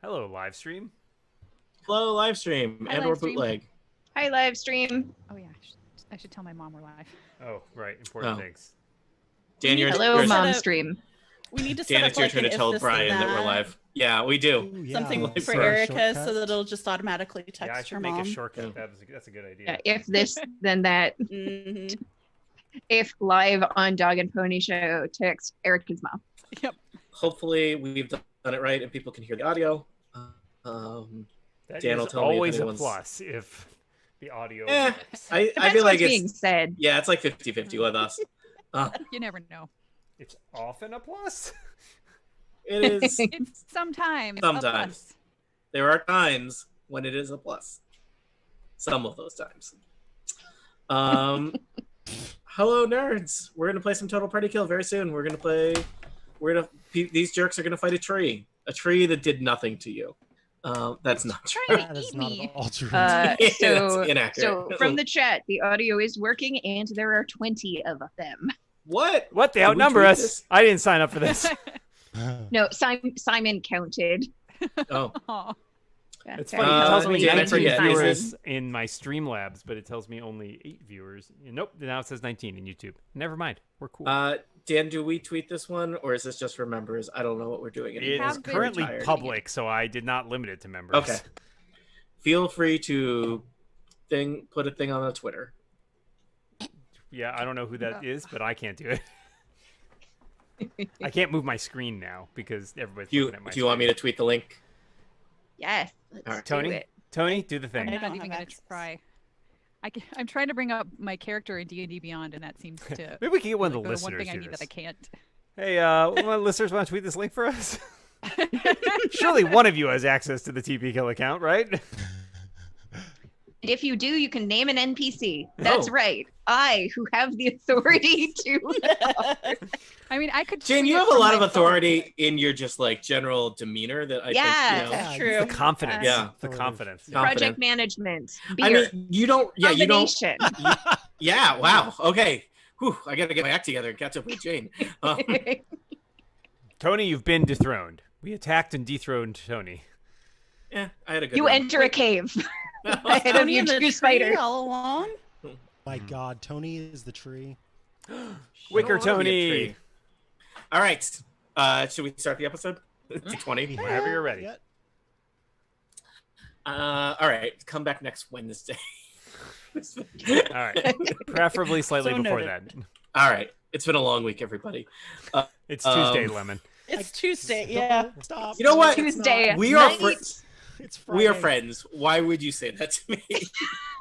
Hello, live stream. Hello, live stream Hi, and live or stream. bootleg. Hi, live stream. Oh yeah, I should tell my mom we're live. Oh, right. Important Oh. things. Dan, you're Hello, you're- mom up- stream. We need to set Dan, up it's your like turn an to if tell this, Brian then that we're live. Yeah, we do. Ooh, yeah. Something Like for for a Erica so shortcut. that it'll just automatically text Yeah, I her should make mom. a shortcut. That's a good idea. Yeah, if this, then that. Mhm. If live on Dog and Pony Show, text Erica's mom. Yep. Hopefully, we've done it right and people can hear the audio. That Dan will is tell me if always a anyone's- plus if the audio. Eh, works. I Depends feel like what's being it's said. yeah, it's like 50-50 with us. You never know. It's often a plus. It is. It's sometimes. a Sometimes. plus. There are times when it is a plus. Some of those times. Hello, nerds. We're gonna play some Total Party Kill very soon. These jerks are gonna fight a tree that did nothing to you. That's not true. Trying That to is eat not me. at all true. That's So inaccurate. from the chat, the audio is working, and there are 20 of them. What? What? They Did we outnumber tweet us. this? I didn't sign up for this. No, Simon counted. Oh, Aw. Yeah, It's sorry, funny. It tells me Dan, I 19 forget. viewers in my Streamlabs, but it tells me only 8 viewers. Nope. Now it says 19 in YouTube. Never mind. We're cool. Dan, do we tweet this one, or is this just for members? I don't know what we're doing it anymore. is have been currently Tired. public, so I did not limit it to members. Okay. Feel free to put a thing on the Twitter. Yeah, I don't know who that is, but I can't do it. I can't move my screen now because everybody's Do you, looking at my do you want me to tweet the link? Yes, let's All right. do Tony? it. Tony, do the I'm thing. I not don't even have gonna access. try. I'm trying to bring up my character in D&D Beyond, and that seems to. Maybe we can get one of the like, listeners one thing I do need this. that I can't. Hey, one of the listeners want to tweet this link for us? Surely one of you has access to the TPK account, right? And if you do, you can name an NPC. That's Oh. right. I, who have the authority to. I mean, I could. Jane, tweet you it have a from lot my of phone. authority in your just like general demeanor that I Yeah, think, you know. That's true. The confidence. Yeah. The confidence. Yeah. Project management. I Beer. mean, you don't. Yeah, you don't. Combination. Yeah. Wow. Okay. Whew, I gotta get my act together and catch up with Jane. Tony, you've been dethroned. We attacked and dethroned Tony. Yeah, I had a good. You run. enter a cave. Ahead of Tony you, in the two tree spiders. all along. My God, Tony is the tree. Wicker I don't wanna be a Tony. tree. All right. Should we start the episode? 20. Whenever you're ready. Yeah. All right. Come back next Wednesday. All right. Preferably slightly So before noted. that. All right. It's been a long week, everybody. It's Tuesday, Um, Lemon. It's Tuesday, yeah. Stop. You know what? It's Tuesday. not. We are Night. It's We are Friday. friends. Why would you say that to me?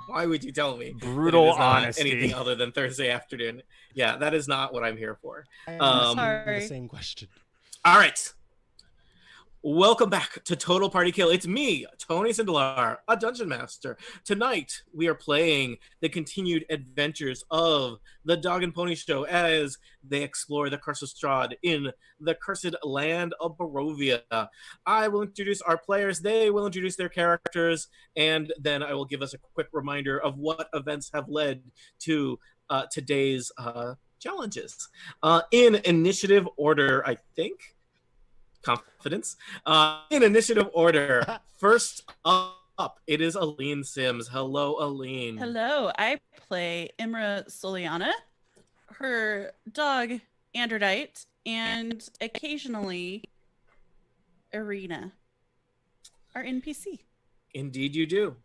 Why would you tell me? that it Brutal is not honesty. Anything other than Thursday afternoon? Yeah, that is not what I'm here for. I Um, asked Sorry. the same question. All right. Welcome back to Total Party Kill. It's me, Tony Sindelar, a dungeon master. Tonight, we are playing the continued adventures of the Dog and Pony Show as they explore the Curse of Strahd in the cursed land of Barovia. I will introduce our players, they will introduce their characters, and then I will give us a quick reminder of what events have led to today's challenges. In initiative order, I think. Confidence. In initiative order, first up, it is Aline Sims. Hello, Aline. Hello, I play Imra Soliana, her dog Androdite, and occasionally Arena, our NPC. Indeed, you do.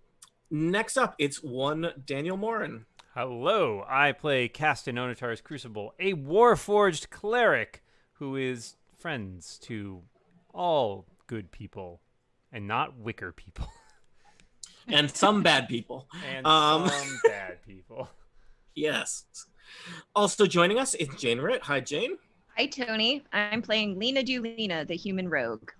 Next up, it's one Daniel Morin. Hello, I play Castan Onatar's Crucible, a Warforged cleric who is friends to all good people and not wicker people. And some bad people. And Um, some bad people. Yes. Also joining us is Jane Ritt. Hi, Jane. Hi, Tony. I'm playing Lena Dulina, the human rogue.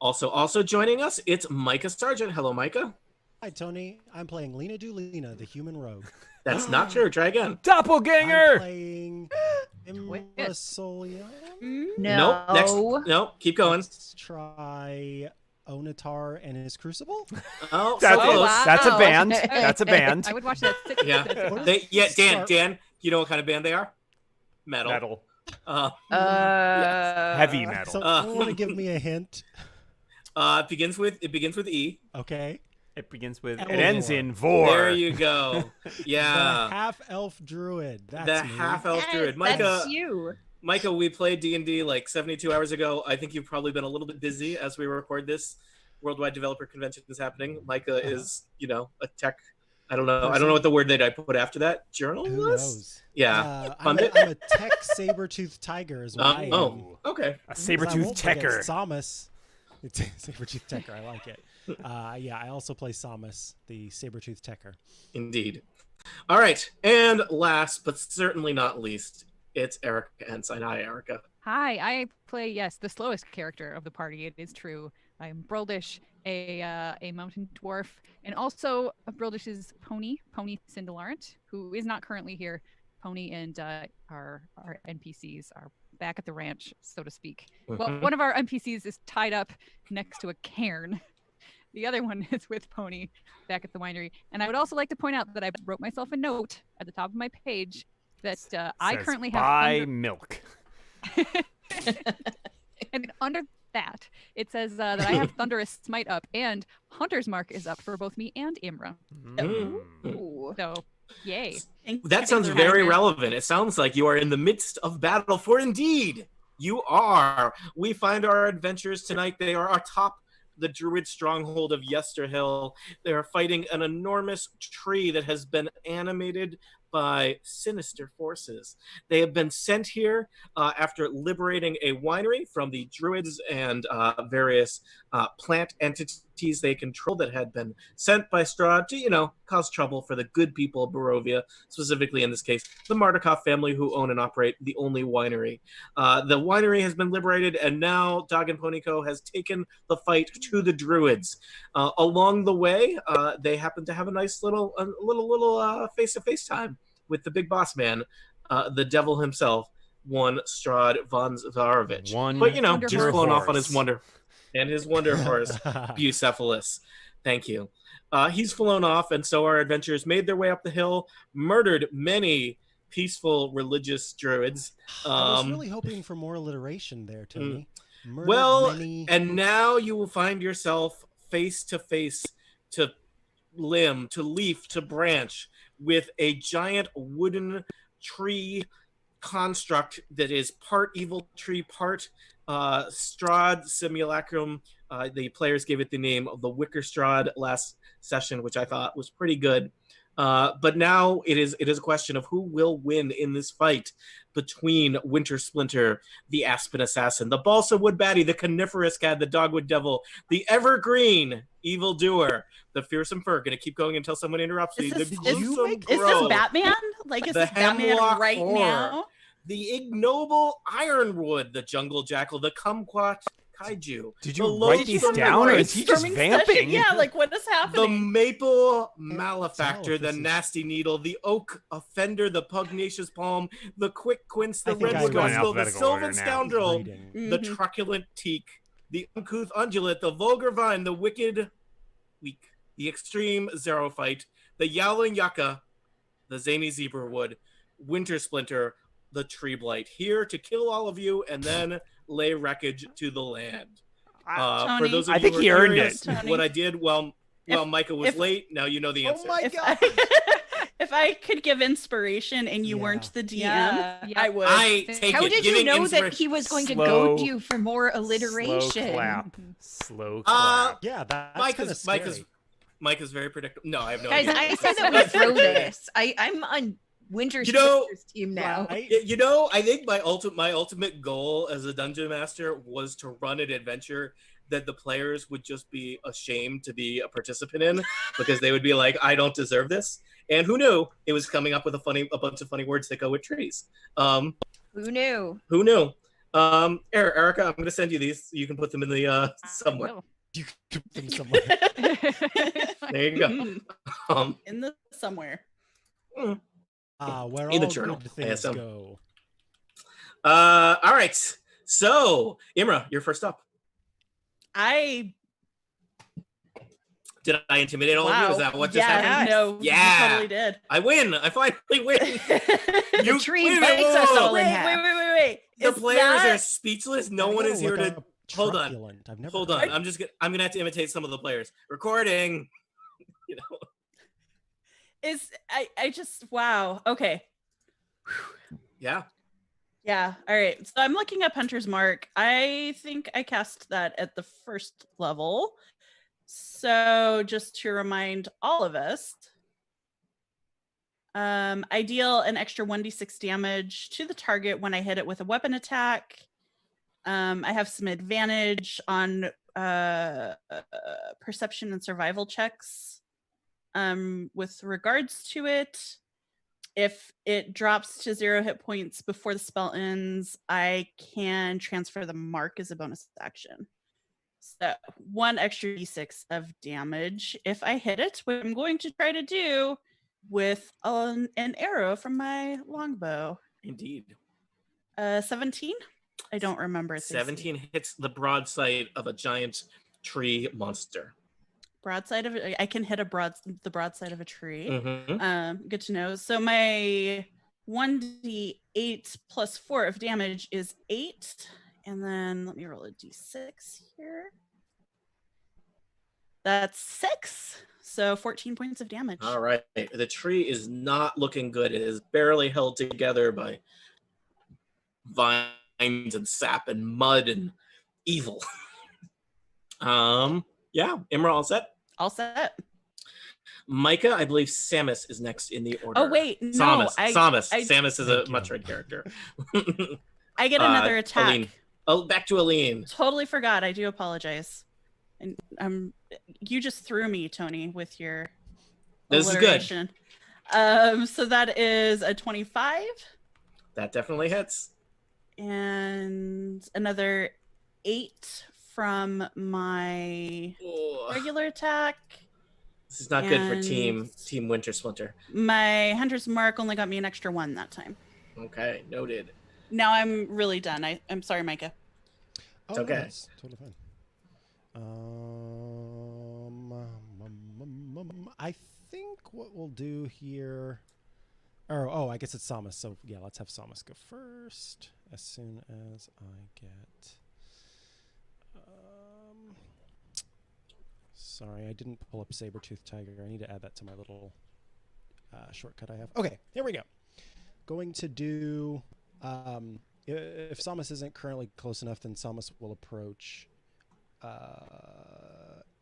Also joining us, it's Micah Sargent. Hello, Micah. Hi, Tony. I'm playing Lena Dulina, the human rogue. That's not true. Try again. I'm Doppelganger! playing Imra Soliana. No. Nope. Next. Nope. Keep going. Let's try Onatar and his Crucible. Oh, That's, so close. wow. that's a band. That's a band. I would watch that. Yeah. What Dan, Start- Dan, you know what kind of band they are? Metal. Metal. Uh, Heavy metal. So, Uh, you want to give me a hint? It begins with E. Okay. It begins with. Eleanor. It ends in vor. There you go. The Yeah. half-elf druid. That's The me. half-elf Yes, druid. that's you. Micah, we played D&D like 72 hours ago. I think you've probably been a little bit busy as we record this. Worldwide Developer Convention is happening. Micah is, a tech. I don't know. I don't know what the word that I put after that. Journalist? Who knows? Yeah. I'm a tech saber-toothed tiger is what I am. Oh, okay. A saber-toothed techer. Samus. It's saber-toothed techer. I like it. I also play Samus, the saber-toothed techer. Indeed. All right. And last, but certainly not least, it's Erica Ensign. Hi, Erica. Hi, I play, the slowest character of the party. It is true. I'm Broldish, a mountain dwarf, and also Broldish's pony Cindelarent, who is not currently here. Pony and our NPCs are back at the ranch, so to speak. Well, one of our NPCs is tied up next to a cairn. The other one is with Pony back at the winery. And I would also like to point out that I wrote myself a note at the top of my page that I Says, currently have buy milk. and under that, it says that I have Thunderous Smite up, and Hunter's Mark is up for both me and Imra. Ooh. So, yay. That sounds very relevant. It sounds like you are in the midst of battle, for indeed you are. We find our adventures tonight. They are atop the druid stronghold of Yesterhill. They are fighting an enormous tree that has been animated by sinister forces. They have been sent here after liberating a winery from the druids and various plant entities they control that had been sent by Strahd to, cause trouble for the good people of Barovia, specifically in this case, the Martikov family who own and operate the only winery. The winery has been liberated, and now Dog and Pony Co. has taken the fight to the druids. Along the way, they happen to have a nice little face-to-face time with the big boss man, the devil himself, one Strahd von Zarovich. But he's flown off on his wonder horse, Bucephalus. Thank you. He's flown off, and so our adventurers made their way up the hill, murdered many peaceful religious druids. I was really hoping for more alliteration there, Tony. And now you will find yourself face to face, to limb, to leaf, to branch, with a giant wooden tree construct that is part evil tree, part Strahd simulacrum. The players gave it the name of the Wicker Strahd last session, which I thought was pretty good. But now it is a question of who will win in this fight between Winter Splinter, the Aspen Assassin, the Balsa Wood Baddie, the Coniferous Cad, the Dogwood Devil, the Evergreen Evildoer, the Fearsome Fur. Gonna keep going until someone interrupts me. Is The this Batman? Like, is the this Batman Hemlock right Horror, now? the Ignoble Ironwood, the Jungle Jackal, the Kumquat Kaiju. Did you write these down, or is he just vamping? Yeah, like, what is The happening? Maple Malefactor, the Telephysis. Nasty Needle, the Oak Offender, the Pugnacious Palm, the Quick Quince, the I think Redwood I'm going Rascal, the alphabetical order Sylvan now. Scoundrel, Reading. the Truculent Teak, the Uncouth Undulate, the Vulgar Vine, the Wicked Weak, the Extreme Xerophyte, the Yowling Yucca, the Zany Zebrawood, Winter Splinter, the Tree Blight, here to kill all of you and then lay wreckage to the land. For those of I you think who are he earned curious, it. what I did while Micah was if- late, now you know the answer. Oh my If god! if I could give inspiration and you Yeah. weren't the DM, Yeah. I would. I take How it. did you Giving know that inspira- he was going to Slow- goad you for more Slow alliteration? clap. Slow clap. Yeah, that's kind of scary. Micah's very predictable. No, I have no Guys, idea. I said that we throw this. I'm on Winter Splinter's team now. Right? I think my ultimate goal as a dungeon master was to run an adventure that the players would just be ashamed to be a participant in, because they would be like, I don't deserve this. And who knew it was coming up with a bunch of funny words that go with trees. Who knew? Who knew? Erica, I'm gonna send you these. You can put them in the somewhere. You could put them somewhere. There you go. In the somewhere. Where In the all journal, good I things assume. go. All right. So, Imra, you're first up. Did I intimidate all of you? Is that what just happened? No, Yeah. you totally did. I win. I finally win. The You tree wait a bites minute, us whoa, all in Wait, half. wait. The Is players that- are speechless. No I one gotta is here look to. up Hold on. truculent. I've never Hold heard on. of it. I'm gonna have to imitate some of the players. Recording. You know. I just wow. Okay. Yeah. Yeah. All right. So I'm looking up Hunter's Mark. I think I cast that at the first level. So just to remind all of us, I deal an extra 1d6 damage to the target when I hit it with a weapon attack. I have some advantage on perception and survival checks with regards to it. If it drops to 0 hit points before the spell ends, I can transfer the mark as a bonus action. So 1 extra d6 of damage if I hit it, which I'm going to try to do with an arrow from my longbow. Indeed. 17? I don't remember. its AC. 17 hits the broadside of a giant tree monster. Broadside of I can hit the broadside of a tree. Mm-hmm. Good to know. So my 1d8 plus 4 of damage is 8. And then let me roll a d6 here. That's 6. So 14 points of damage. All right. The tree is not looking good. It is barely held together by vines and sap and mud and evil. Yeah. Imra, all set? All set. Micah, I believe Samus is next in the order. Oh, wait. No. Samus. Samus. Samus is a Thank you. much red character. I get another attack. Aline. Oh, back to Aline. Totally forgot. I do apologize. And you just threw me, Tony, with your This is good. alliteration. So that is a 25 That definitely hits. and another 8 from my Oh, regular attack. this is not good for And- Team Winter Splinter. My Hunter's Mark only got me an extra 1 that time. Okay, noted. Now I'm really done. I'm sorry, Micah. Oh, It's no, okay. that's totally fine. I think what we'll do here. Oh, I guess it's Samus. So yeah, let's have Samus go first as soon as I get. Sorry, I didn't pull up Saber-Tooth Tiger. I need to add that to my little shortcut I have. Okay, here we go. Going to do. If Samus isn't currently close enough, then Samus will approach.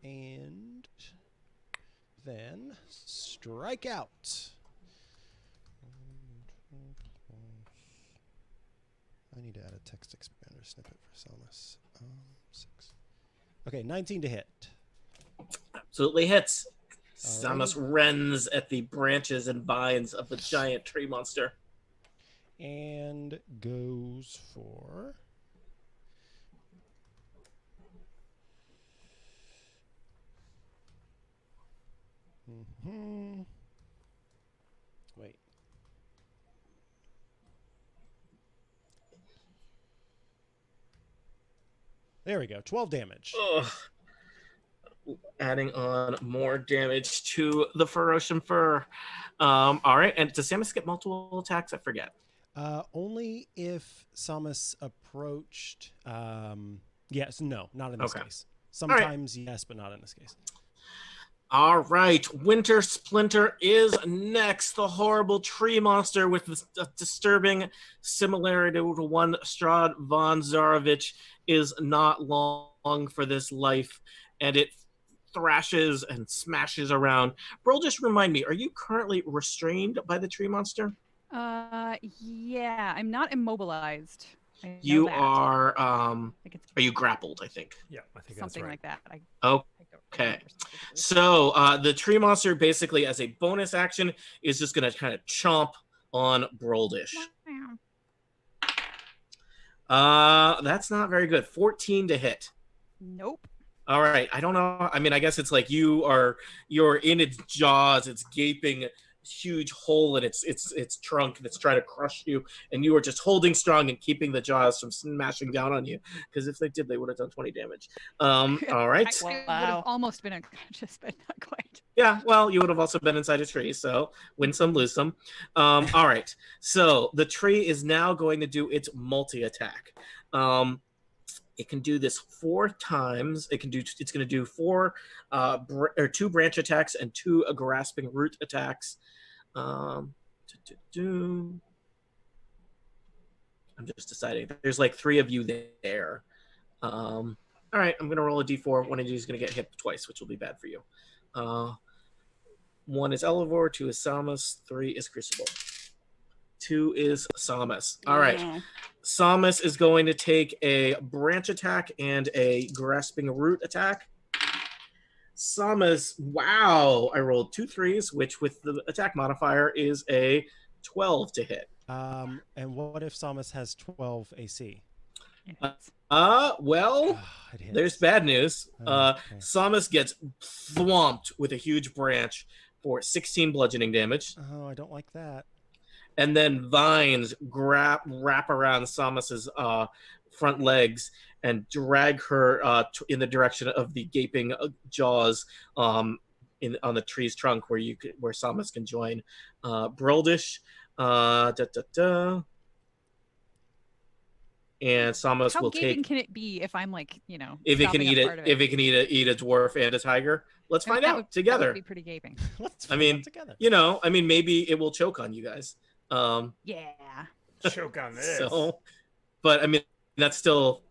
And then strike out. I need to add a text expander snippet for Samus. 6. Okay, 19 to hit. Absolutely hits. Alrighty. Samus rends at the branches and vines of the giant tree monster. And goes for. Wait. There we go. 12 damage. Ugh. Adding on more damage to the Ferocious Fur. All right. And does Samus get multiple attacks? I forget. Only if Samus approached. Yes, no, not in this Okay. case. Sometimes yes, but not in this case. All right. Winter Splinter is next. The horrible tree monster with this disturbing similarity to one Strahd von Zarovich is not long for this life, and it thrashes and smashes around. Bro, just remind me, are you currently restrained by the tree monster? Yeah, I'm not immobilized. I know You that. are, Like it's are you grappled, I think? Yeah, I think something that's right. like that. I Okay. don't remember specifically. So the tree monster basically, as a bonus action, is just going to kind of chomp on Broldish. That's not very good. 14 to hit. Nope. All right. I don't know. I mean, I guess it's like you're in its jaws. It's gaping huge hole in its trunk that's trying to crush you, and you are just holding strong and keeping the jaws from smashing down on you. Because if they did, they would have done 20 damage. All right. I would have Wow. almost been unconscious, but not quite. Yeah, well, you would have also been inside a tree, so win some, lose some. All right, so the tree is now going to do its multi-attack. It can do this 4 times. It's going to do 2 branch attacks and 2 grasping root attacks. I'm just deciding. There's like 3 of you there. All right, I'm going to roll a d4. One of you is going to get hit twice, which will be bad for you. 1 is Elevor, 2 is Samus, 3 is Crucible. 2 is Samus. All right. Yeah. Samus is going to take a branch attack and a grasping root attack. Samus, wow. I rolled 2 3s, which with the attack modifier is a 12 to hit. And what if Samus has 12 AC? Well, It hits. there's bad news. Okay. Samus gets thwomped with a huge branch for 16 bludgeoning damage. Oh, I don't like that. And then vines wrap around Samus's front legs and drag her in the direction of the gaping jaws on the tree's trunk where Samus can join. Brildish, and Samus How will gaping take. can it be if I'm like, If it can chopping eat up it, part of if it can eat a dwarf and a tiger, let's I mean, find that out would- That together. would be pretty gaping. Let's I find mean, out together. Maybe it will choke on you guys. Yeah. Choke on this. So, but I mean, that's still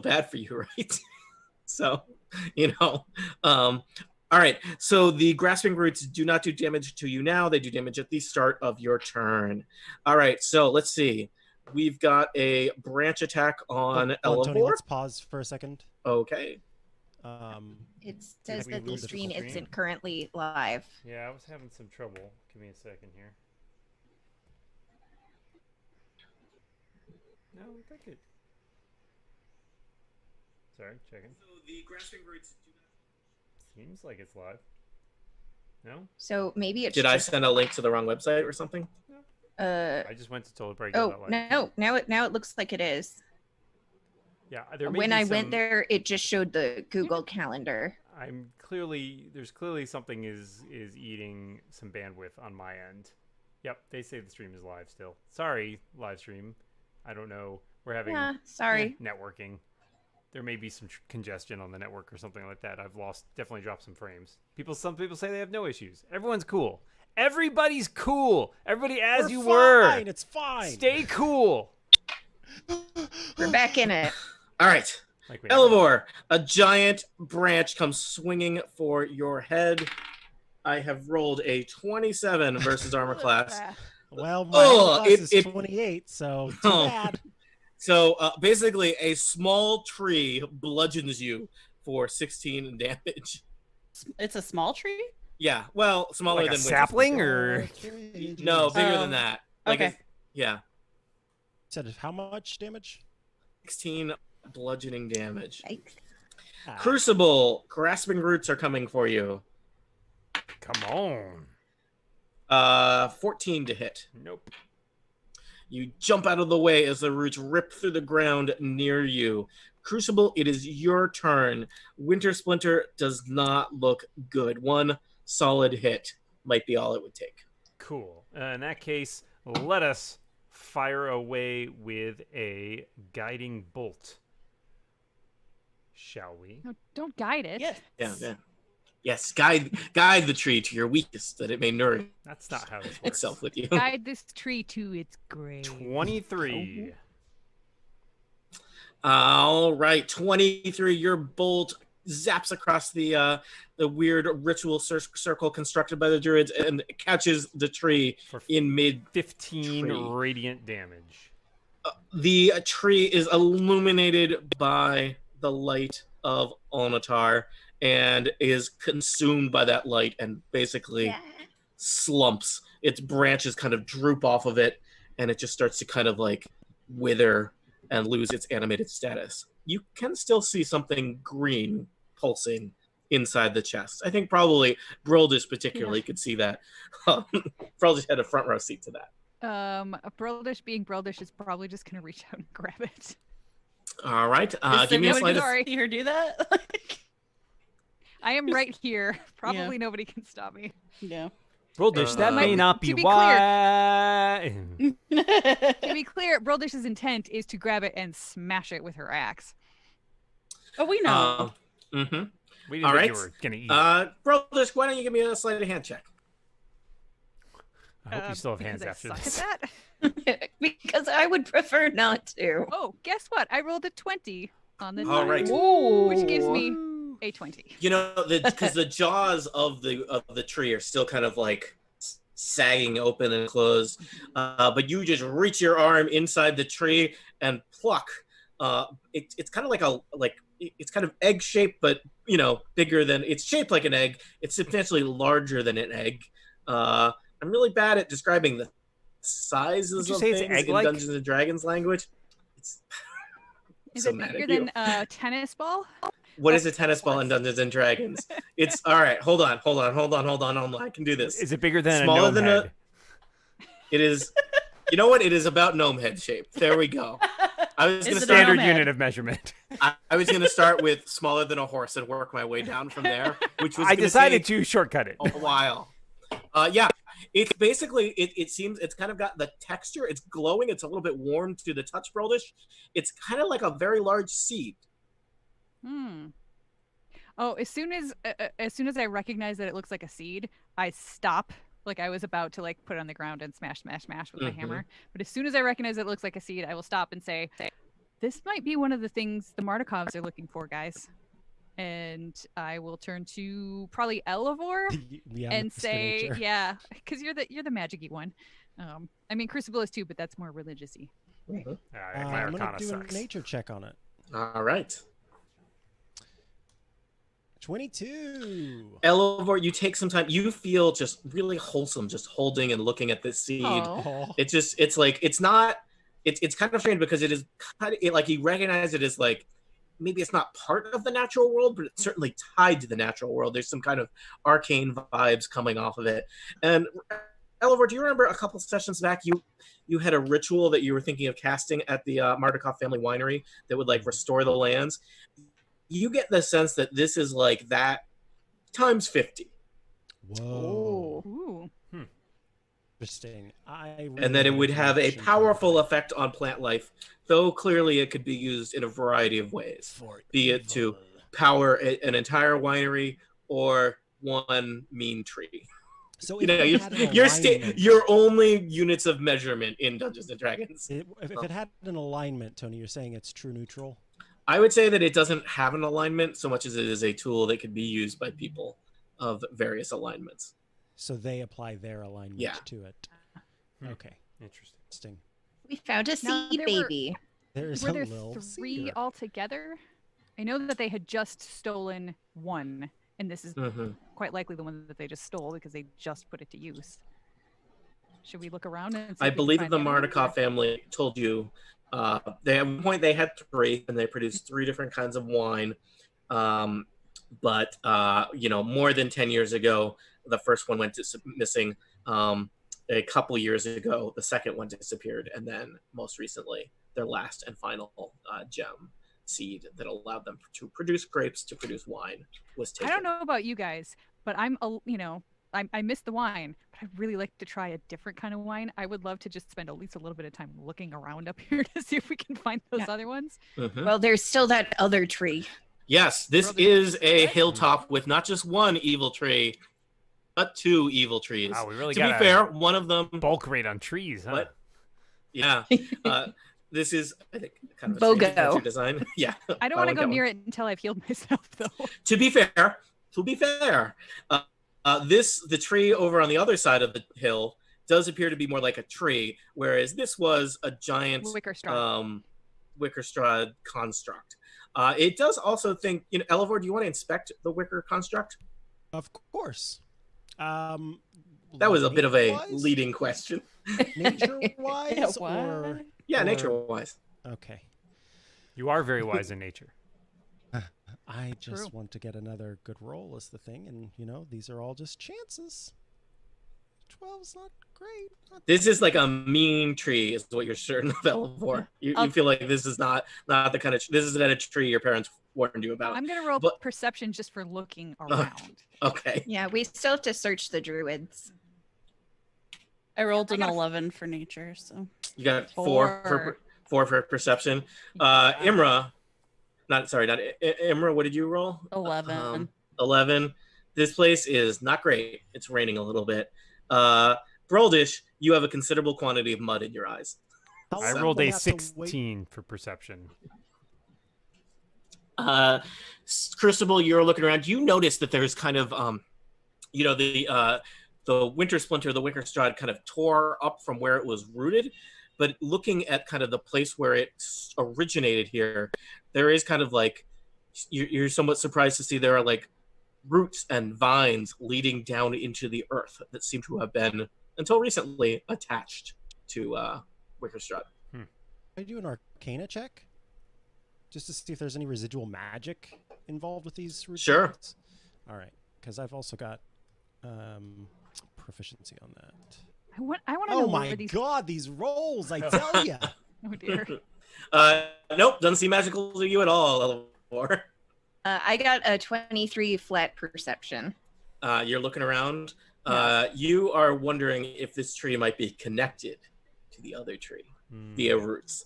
bad for you, right? So, all right. So the grasping roots do not do damage to you now. They do damage at the start of your turn. All right. So let's see. We've got a branch attack on Hold on, Tony, Elevor. let's pause for a second. Okay. It says we that the lose the stream screen? isn't currently live. Yeah, I was having some trouble. Give me a second here. No, I think it. Sorry, checking. So the grasping roots do Seems like it's live. No? So maybe it's Did I just, send a link to the wrong website or something? I just went to Total Break. oh no, now it looks like it is. Yeah, there may When be I some, went there, it just showed the Google Calendar. there's clearly something is eating some bandwidth on my end. Yep, they say the stream is live still. Sorry, live stream. I don't know. We're having Yeah, sorry. networking. There may be some congestion on the network or something like that. I've definitely dropped some frames. Some people say they have no issues. Everyone's cool. Everybody's cool. Everybody as We're you fine. were. It's fine. Stay cool. We're back in it. All right. Like we Elevor, a giant branch comes swinging for your head. I have rolled a 27 versus armor class. Well, my Oh, class is 28, so too Oh. bad. So basically, a small tree bludgeons you for 16 damage. It's a small tree? Yeah, well, smaller like a than sapling or No, bigger Oh, than that. Like okay. yeah, Said how much damage? 16 bludgeoning damage. Yikes. Ah, Crucible, grasping roots are coming for you. come on. 14 to hit. Nope. You jump out of the way as the roots rip through the ground near you. Crucible, it is your turn. Winter Splinter does not look good. One solid hit might be all it would take. Cool. In that case, let us fire away with a guiding bolt. Shall we? No, don't guide it. Yes. Yeah. Yes, guide the tree to your weakest, that it may nourish That's not how this works. itself with you. Guide this tree to its grave. 23. All right, 23. Your bolt zaps across the weird ritual circle constructed by the druids and catches the tree For in mid. 15 tree. radiant damage. The tree is illuminated by the light of Onatar and is consumed by that light and basically slumps. Its branches kind of droop off of it, and it just starts to kind of like wither and lose its animated status. You can still see something green pulsing inside the chest. I think probably Brildish particularly could see that. Brildish had a front row seat to that. Brildish being Brildish is probably just gonna reach out and grab it. All right, Is give me a anyone slide. gonna Sorry. see her do that? Like, I am right here. Probably nobody can stop me. yeah. Broldish, that may Um, not be to be why. To be clear, Brildish's intent is to grab it and smash it with her axe. Oh, we know. Mm-hmm. We didn't All think right. you were gonna eat it. Broldish, why don't you give me a sleight of hand check? I hope you still have Because hands I after suck this. at that. Because I would prefer not to. Oh, guess what? I rolled a 20 on the All die, right. which gives me a 20. You know, because the jaws of the tree are still kind of like sagging open and closed, but you just reach your arm inside the tree and pluck. It's kind of it's kind of egg shaped, but bigger than it's shaped like an egg. It's substantially larger than an egg. I'm really bad at describing the sizes Would you of say it's things in egg-like? Dungeons and Dragons language. It's Is so it mad bigger at you. than a tennis ball? What is a tennis ball in Dungeons and Dragons? It's all right. Hold on. I can do this. Is it bigger than Smaller a gnome than head? It is. You know what? It is about gnome head shape. There we go. I was going to Is it a start. Standard gnome head? unit of measurement. I was going to start with smaller than a horse and work my way down from there, which was. I gonna decided take to shortcut it. a while. Yeah, it's basically it seems it's kind of got the texture. It's glowing. It's a little bit warm to the touch, Broldish. It's kind of like a very large seed. Oh, as soon as I recognize that it looks like a seed, I stop. Like I was about to put it on the ground and smash with my hammer. But as soon as I recognize it looks like a seed, I will stop and say, "This might be one of the things the Mardikovs are looking for, guys." And I will turn to probably Elevor Yeah, and Mr. say, Nature. "Yeah, because you're the magic-y one." I mean, Crucible is too, but that's more religious-y. My I'm Arcana gonna do sucks. a nature check on it. All right. 22. Elevor, you take some time. You feel just really wholesome, just holding and looking at this seed. Oh. It's like it's not. It's kind of strange because it is kind of like you recognize it as like maybe it's not part of the natural world, but it's certainly tied to the natural world. There's some kind of arcane vibes coming off of it. And Elevor, do you remember a couple sessions back you had a ritual that you were thinking of casting at the Mardukov family winery that would restore the lands? You get the sense that this is like that times 50. Whoa. Ooh. Interesting. And then it would have a powerful effect on plant life, though clearly it could be used in a variety of ways, be it to power an entire winery or one mean tree. So your only units of measurement in Dungeons and Dragons. If it had an alignment, Tony, you're saying it's true neutral? I would say that it doesn't have an alignment so much as it is a tool that can be used by people of various alignments. So they apply their alignment to it. Okay. Interesting. We found a Now, seed there were- baby. There's Were a there little 3 cedar. altogether? I know that they had just stolen 1, and this is quite likely the one that they just stole because they just put it to use. Should we look around and see I if we can believe find the other ones? Mardukov family told you at one point they had 3 and they produced 3 different kinds of wine. But more than 10 years ago, the first one went missing. A couple years ago, the second one disappeared, and then most recently, their last and final gem seed that allowed them to produce grapes to produce wine was taken. I don't know about you guys, but I missed the wine, but I'd really like to try a different kind of wine. I would love to just spend at least a little bit of time looking around up here to see if we can find those other ones. Well, there's still that other tree. Yes, this is a hilltop with not just one evil tree, but 2 evil trees. Wow, we really to be got fair, one of them. bulk rate on trees, huh? What? Yeah. This is, I think, kind of a BOGO. strange adventure design. Yeah. I don't want to go near it until I've healed myself, though. To be fair, the tree over on the other side of the hill does appear to be more like a tree, whereas this was a giant Wicker straw. wicker Strahd construct. It does also think, Elevor, do you want to inspect the wicker construct? Of course. That was a bit of a nature-wise? leading question. Nature-wise? or Yeah, nature-wise. Okay. You are very wise in nature. I just True. want to get another good roll is the thing, and these are all just chances. 12's not great. This is like a mean tree, is what you're certain of Elevor. You feel like this is not the kind of this is the kind of tree your parents warned you about. I'm going to roll perception just for looking around. Okay. Yeah, we still have to search the druids. I rolled an got a- 11 for nature, so You got four for perception. Imra, not Imra. What did you roll? 11. 11. This place is not great. It's raining a little bit. Broldish, you have a considerable quantity of mud in your eyes. How I long rolled do we a have to wait? 16 for perception. Crucible, you're looking around. You notice that there's kind of, the winter splinter, the wicker strahd, kind of tore up from where it was rooted. But looking at kind of the place where it originated here, there is kind of like you're somewhat surprised to see there are like roots and vines leading down into the earth that seem to have been until recently attached to wicker strahd. Can I do an Arcana check? Just to see if there's any residual magic involved with these root Sure. vines? All right, because I've also got proficiency on that. I want to know Oh my where these. god, these rolls! I tell ya. Oh dear. Nope, doesn't seem magical to you at all, Elevor. I got a 23 flat perception. You're looking around. You are wondering if this tree might be connected to the other tree via roots.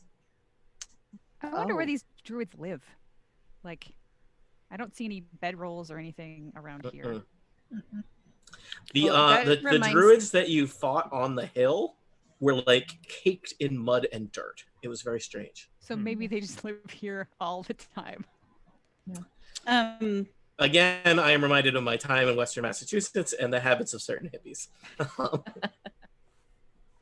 I wonder where Oh. these druids live. Like, I don't see any bedrolls or anything around here. Well, that The reminds- druids that you fought on the hill were like caked in mud and dirt. It was very strange. So maybe they just live here all the time. Again, I am reminded of my time in Western Massachusetts and the habits of certain hippies.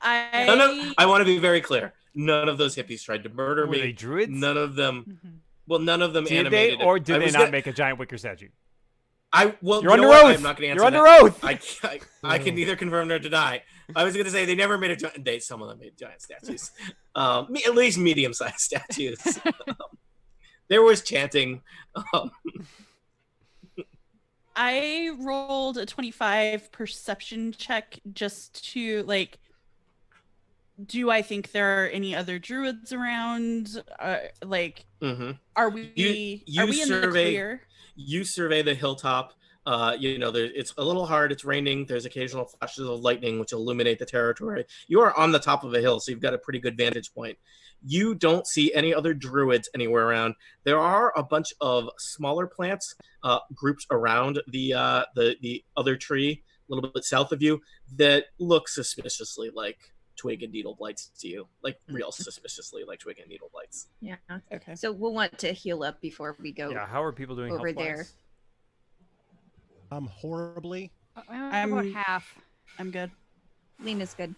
I want to be very clear. None of those hippies tried to murder Were me. they druids? None of them. Mhm. Well, none of them Did they, animated. or did I they was not gonna- make a giant wicker statue? Well, You're you under know what? oath. I'm not going to answer You're under that. oath. I can neither confirm nor deny. I was going to say they never made a giant. Some of them made giant statues, at least medium-sized statues. There was chanting. I rolled a 25 perception check just to like. Do I think there are any other druids around? Mhm. Are we? You are we in the survey- clear? You survey the hilltop. It's a little hard. It's raining. There's occasional flashes of lightning which illuminate the territory. You are on the top of a hill, so you've got a pretty good vantage point. You don't see any other druids anywhere around. There are a bunch of smaller plants grouped around the other tree, a little bit south of you, that look suspiciously like twig and needle blights to you, like real suspiciously like twig and needle blights. Yeah. Okay. So we'll want to heal up before we go. Yeah, how are people doing Over health-wise? there. Horribly. I'm about half. I'm good. Lena's good.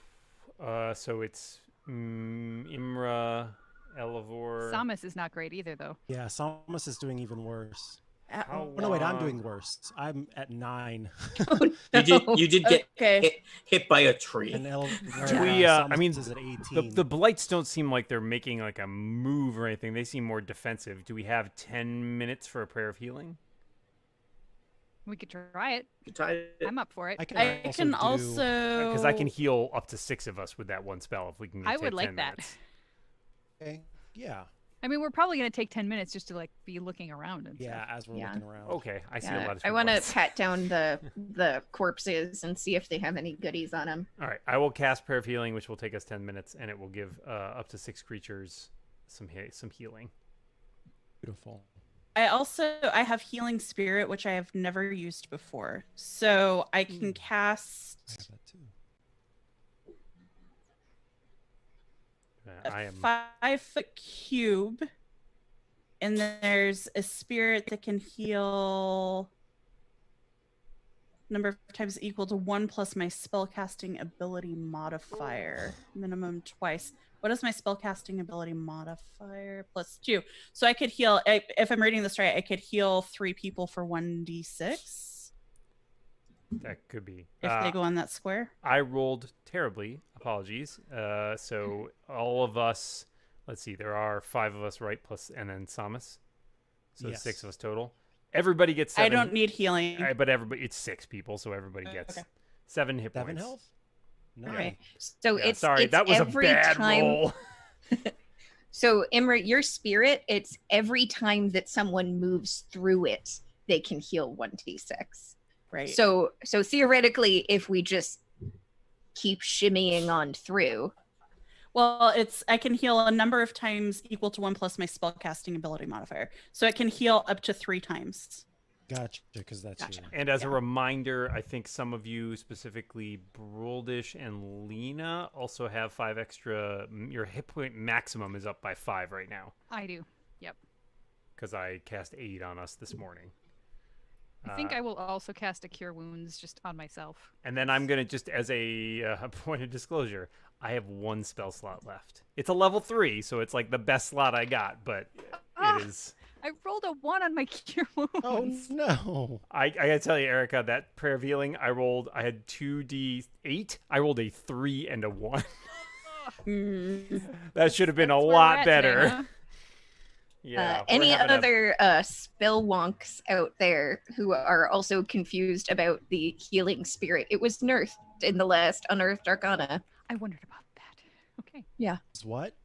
So it's Imra, Elevor. Samus is not great either, though. Yeah, Samus is doing even worse. How Oh no, wait, I'm long- doing worse. I'm at 9. You did get Okay. hit by a tree. And I mean, is at 18. The blights don't seem like they're making like a move or anything. They seem more defensive. Do we have 10 minutes for a prayer of healing? We could try it. You tied it. I'm up for it. I can I also can do- also Because I can heal up to 6 of us with that one spell if we can. I take would like 10 that. minutes. Okay. Yeah. I mean, we're probably gonna take 10 minutes just to like be looking around and Yeah, stuff. as we're Yeah. looking around. Okay, I see a Yeah, lot of. I want to blights. pat down the corpses and see if they have any goodies on them. All right, I will cast prayer of healing, which will take us 10 minutes, and it will give up to 6 creatures some healing. Beautiful. I have healing spirit, which I have never used before, so I can I have cast that too. a I am. 5-foot cube, and then there's a spirit that can heal number of times equal to 1 plus my spellcasting ability modifier, minimum twice. What is my spellcasting ability modifier? +2. So I could heal, if I'm reading this right, I could heal 3 people for 1d6 That could be. if they go on that square. I rolled terribly. Apologies. So all of us. Let's see. There are 5 of us, right? Plus, and then Samus. So Yes. 6 of us total. Everybody gets 7. I don't need healing. But everybody, it's 6 people, so everybody gets Okay. 7 hit 7 points. health? No. All right. So Yeah, it's sorry, it's that was a every bad time. roll. So Imra, your spirit, it's every time that someone moves through it, they can heal 1d6. Right. So theoretically, if we just keep shimmying on through. Well, I can heal a number of times equal to 1 plus my spellcasting ability modifier. So it can heal up to 3 times. Gotcha, because that's Gotcha. your... And as a reminder, I think some of you, specifically Broldish and Lena, also have 5 extra. Your hit point maximum is up by 5 right now. I do. Yep. Because I cast 8 on us this morning. I think I will also cast a Cure Wounds just on myself. And then I'm going to just, as a point of disclosure, I have 1 spell slot left. It's a level 3, so it's like the best slot I got, but it is... I rolled a 1 on my Cure Wounds. Oh, no. I gotta tell you, Erica, that prayer of healing, I had 2d8. I rolled a 3 and a 1. That should have been a That's where we're lot at better. today, huh? Yeah. Any other spell wonks out there who are also confused about the healing spirit? It was nerfed in the last Unearthed Arcana. I wondered about that. Okay. What?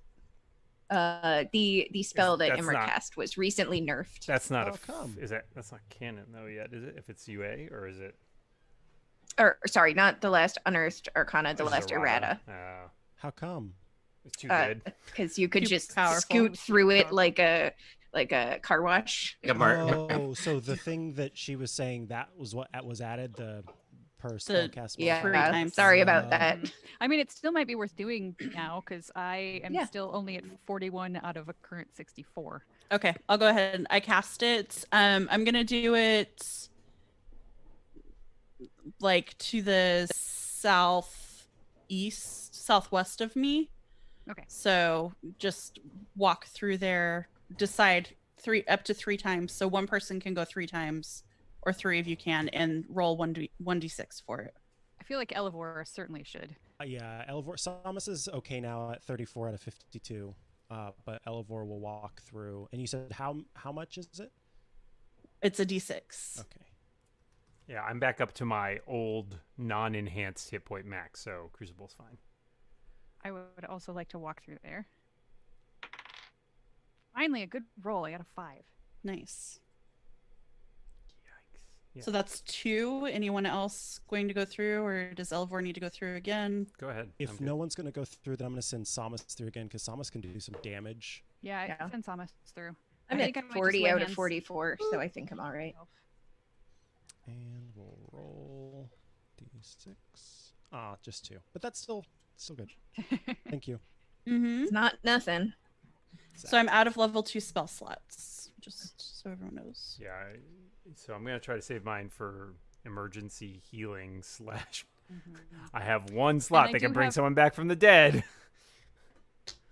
The spell that That's Imra not- cast was recently nerfed. That's not How come? that's not canon though yet, is it? If it's UA or is it? Or sorry, not the last Unearthed Arcana, the is it last errata. How come? It's too good. Because you could Too just powerful. scoot through it Powerful. like a car wash. Like a mar- Oh, so the thing that she was saying, that was what was added, the per spellcast Yeah, Three modifier? times. sorry about Oh. that. I mean, it still might be worth doing now because I am Yeah. still only at 41 out of a current 64. Okay, I'll go ahead. I cast it. I'm going to do it like to the southwest of me. Okay. So just walk through there, decide up to 3 times. So one person can go 3 times, or 3 of you can, and roll 1d6 for it. I feel like Elivor certainly should. Yeah, Elivor. Samus is okay now at 34 out of 52, but Elivor will walk through. And you said how much is it? It's a d6. Okay. Yeah, I'm back up to my old non-enhanced hit point max, so Crucible's fine. I would also like to walk through there. Finally, a good roll. I got a 5. Nice. Yikes. Yeah. So that's 2. Anyone else going to go through, or does Elivor need to go through again? Go ahead. If I'm good. no one's going to go through, then I'm going to send Samus through again, because Samus can do some damage. Yeah, I Yeah. send Samus through. I'm I think I at might just 40 lay out of hands- 44, so I think I'm all right. And we'll roll d6. Just 2. But that's still good. Thank you. Mm-hmm. It's not nothing. So I'm out of level 2 spell slots, just so everyone knows. Yeah, so I'm gonna try to save mine for emergency healing / I have 1 slot I that can do bring have- someone back from the dead.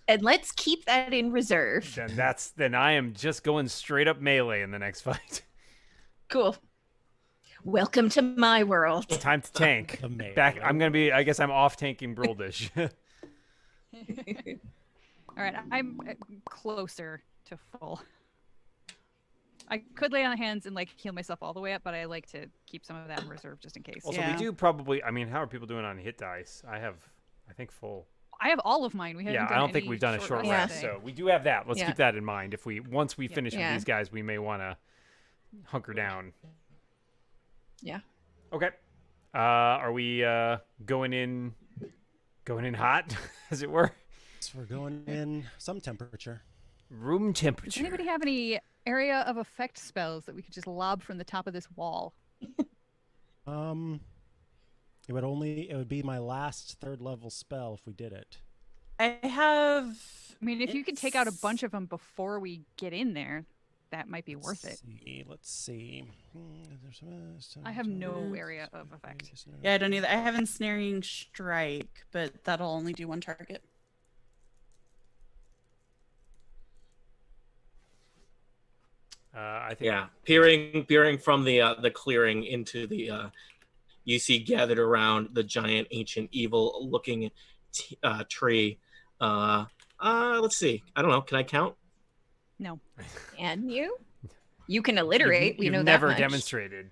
And let's keep that in reserve. Then I am just going straight up melee in the next fight. Cool. Welcome to my world. Time to tank. The melee. Back. I guess I'm off tanking Broldish. All right, I'm closer to full. I could lay on hands and like heal myself all the way up, but I like to keep some of that in reserve just in case. Also, Yeah. we do probably. I mean, how are people doing on hit dice? I think full. I have all of mine. We haven't Yeah, done I don't think any we've done a short rest rest, today. so we do have that. Let's Yeah. keep that in mind. Once we Yeah. finish with Yeah. these guys, we may want to hunker down. Yeah. Okay. Are we going in hot, as it were? So we're going in some temperature. Room Does temperature. anybody have any area of effect spells that we could just lob from the top of this wall? It would be my last 3rd level spell if we did it. I have. I mean, if you could take out a bunch of them before we get in there, that might be worth it. Let's see. I have no area of effect. Yeah, I don't either. I have ensnaring strike, but that'll only do 1 target. I think. Yeah, peering from the clearing into the you see gathered around the giant ancient evil looking tree. Let's see. I don't know. Can I count? No. And you? You can alliterate. We You've know never that much. demonstrated.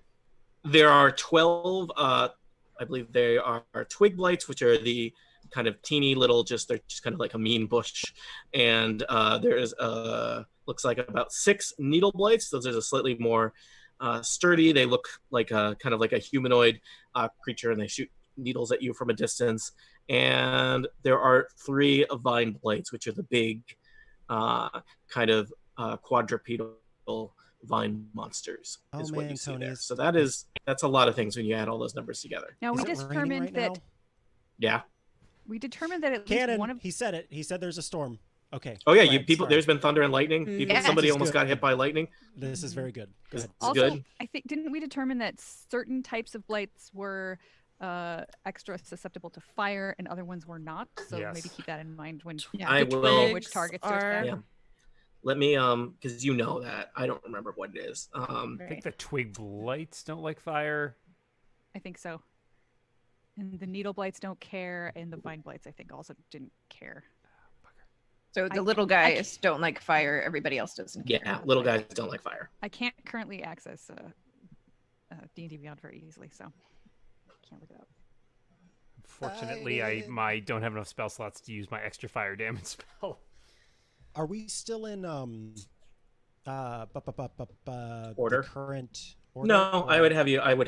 There are 12. I believe they are twig blights, which are the kind of teeny little. They're just kind of like a mean bush. And there's looks like about 6 needle blights. Those are slightly more sturdy. They look like kind of like a humanoid creature, and they shoot needles at you from a distance, and there are 3 vine blights, which are the big kind of quadrupedal vine monsters is what you see there. So that's a lot of things when you add all those numbers together. Now, we Is it raining determined right that now? Yeah. we determined that at least Cannon, one of he said it. He said there's a storm. Okay. Oh yeah, go ahead, sorry. there's been thunder and lightning. People, Yeah. somebody This is almost good. got hit by lightning. This is very good. Go ahead. It's also, good. I think didn't we determine that certain types of blights were extra susceptible to fire and other ones were not? So Yes. maybe keep that in mind when I will. which targets are- to attack. Yeah. Let me because you know that. I don't remember what it is. I think the twig blights don't like fire. I think so. And the needle blights don't care, and the vine blights I think also didn't care. So the I- little I guys don't like fire. Everybody else doesn't. Yeah, care. little guys don't like fire. I can't currently access D&D Beyond very easily, so can't look it up. Fortunately, I don't have enough spell slots to use my extra fire damage spell. Are we still in Order? the current order? No, I would or-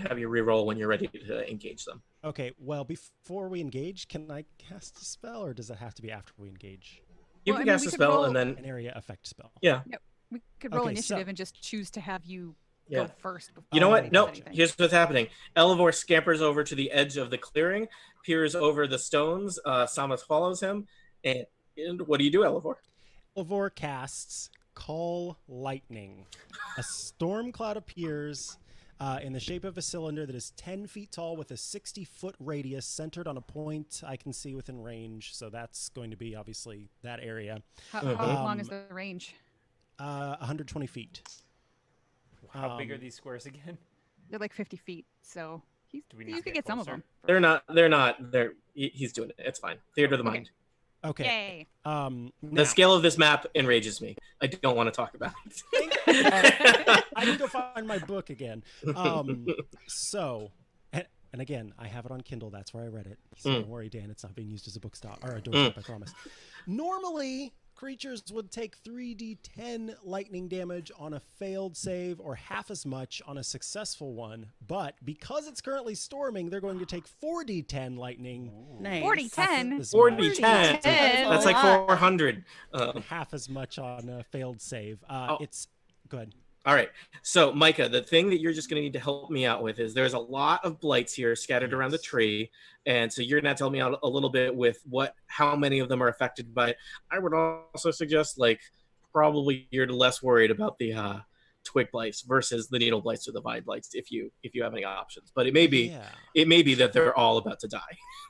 have you re-roll when you're ready to engage them. Okay, well, before we engage, can I cast a spell, or does it have to be after we engage? You Well, can I mean, cast we a could spell roll- and then An area effect spell. yeah. We could roll Okay, so- initiative and just choose to have you Yeah. go first. Before You know what? anybody No, does anything. here's what's happening. Elevor scampers over to the edge of the clearing, peers over the stones. Samus follows him. And what do you do, Elevor? Elvor casts Call Lightning. A storm cloud appears in the shape of a cylinder that is 10 feet tall with a 60-foot radius centered on a point I can see within range. So that's going to be obviously that area. How Mhm. long is the range? 120 feet. How big are Um, these squares again? They're like 50 feet, so Do we need you to could get get some of closer? them. They're not. He's doing it. It's fine. Theater of the Okay. mind. Okay. Yay! Now, The scale of this map enrages me. I don't want to talk about it. I need to go find my book again. So, and again, I have it on Kindle. That's where I read it. So don't worry, Dan. It's not being used as a bookstop or a doorstop. I promise. Normally, creatures would take 3d10 lightning damage on a failed save or half as much on a successful one. But because it's currently storming, they're going to take 4d10 lightning. Nice. 40-10. as 40-10. much- That's like 400. half as much on a failed save. It's good. All right. So, Micah, the thing that you're just going to need to help me out with is there's a lot of blights here scattered around the tree. And so you're going to have to help me out a little bit with how many of them are affected by it. I would also suggest, probably you're less worried about the twig blights versus the needle blights or the vine blights if you have any options. But it may be that they're all about to die.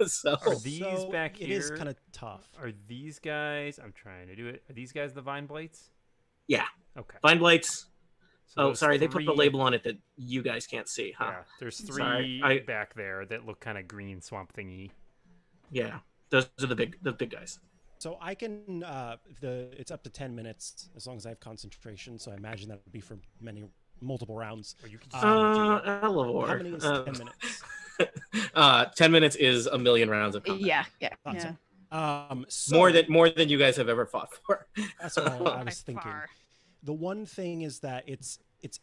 So Are these back It here? is kind of tough. Are these guys? I'm trying to do it. Are these guys the vine blights? yeah, Okay. vine blights. So Oh, those sorry, they put the 3 label on it that you guys can't see, huh? Yeah, there's 3 Sorry, back there that look kind of green swamp thingy. Yeah, those are the big guys. So I can it's up to 10 minutes as long as I have concentration. So I imagine that would be for multiple rounds. Or you can just Elevor. How many is 10 minutes? 10 minutes is a million rounds of combat. Yeah. Thought so. Yeah. So More than you guys have ever fought for. that's what I By was thinking. far. The one thing is that it's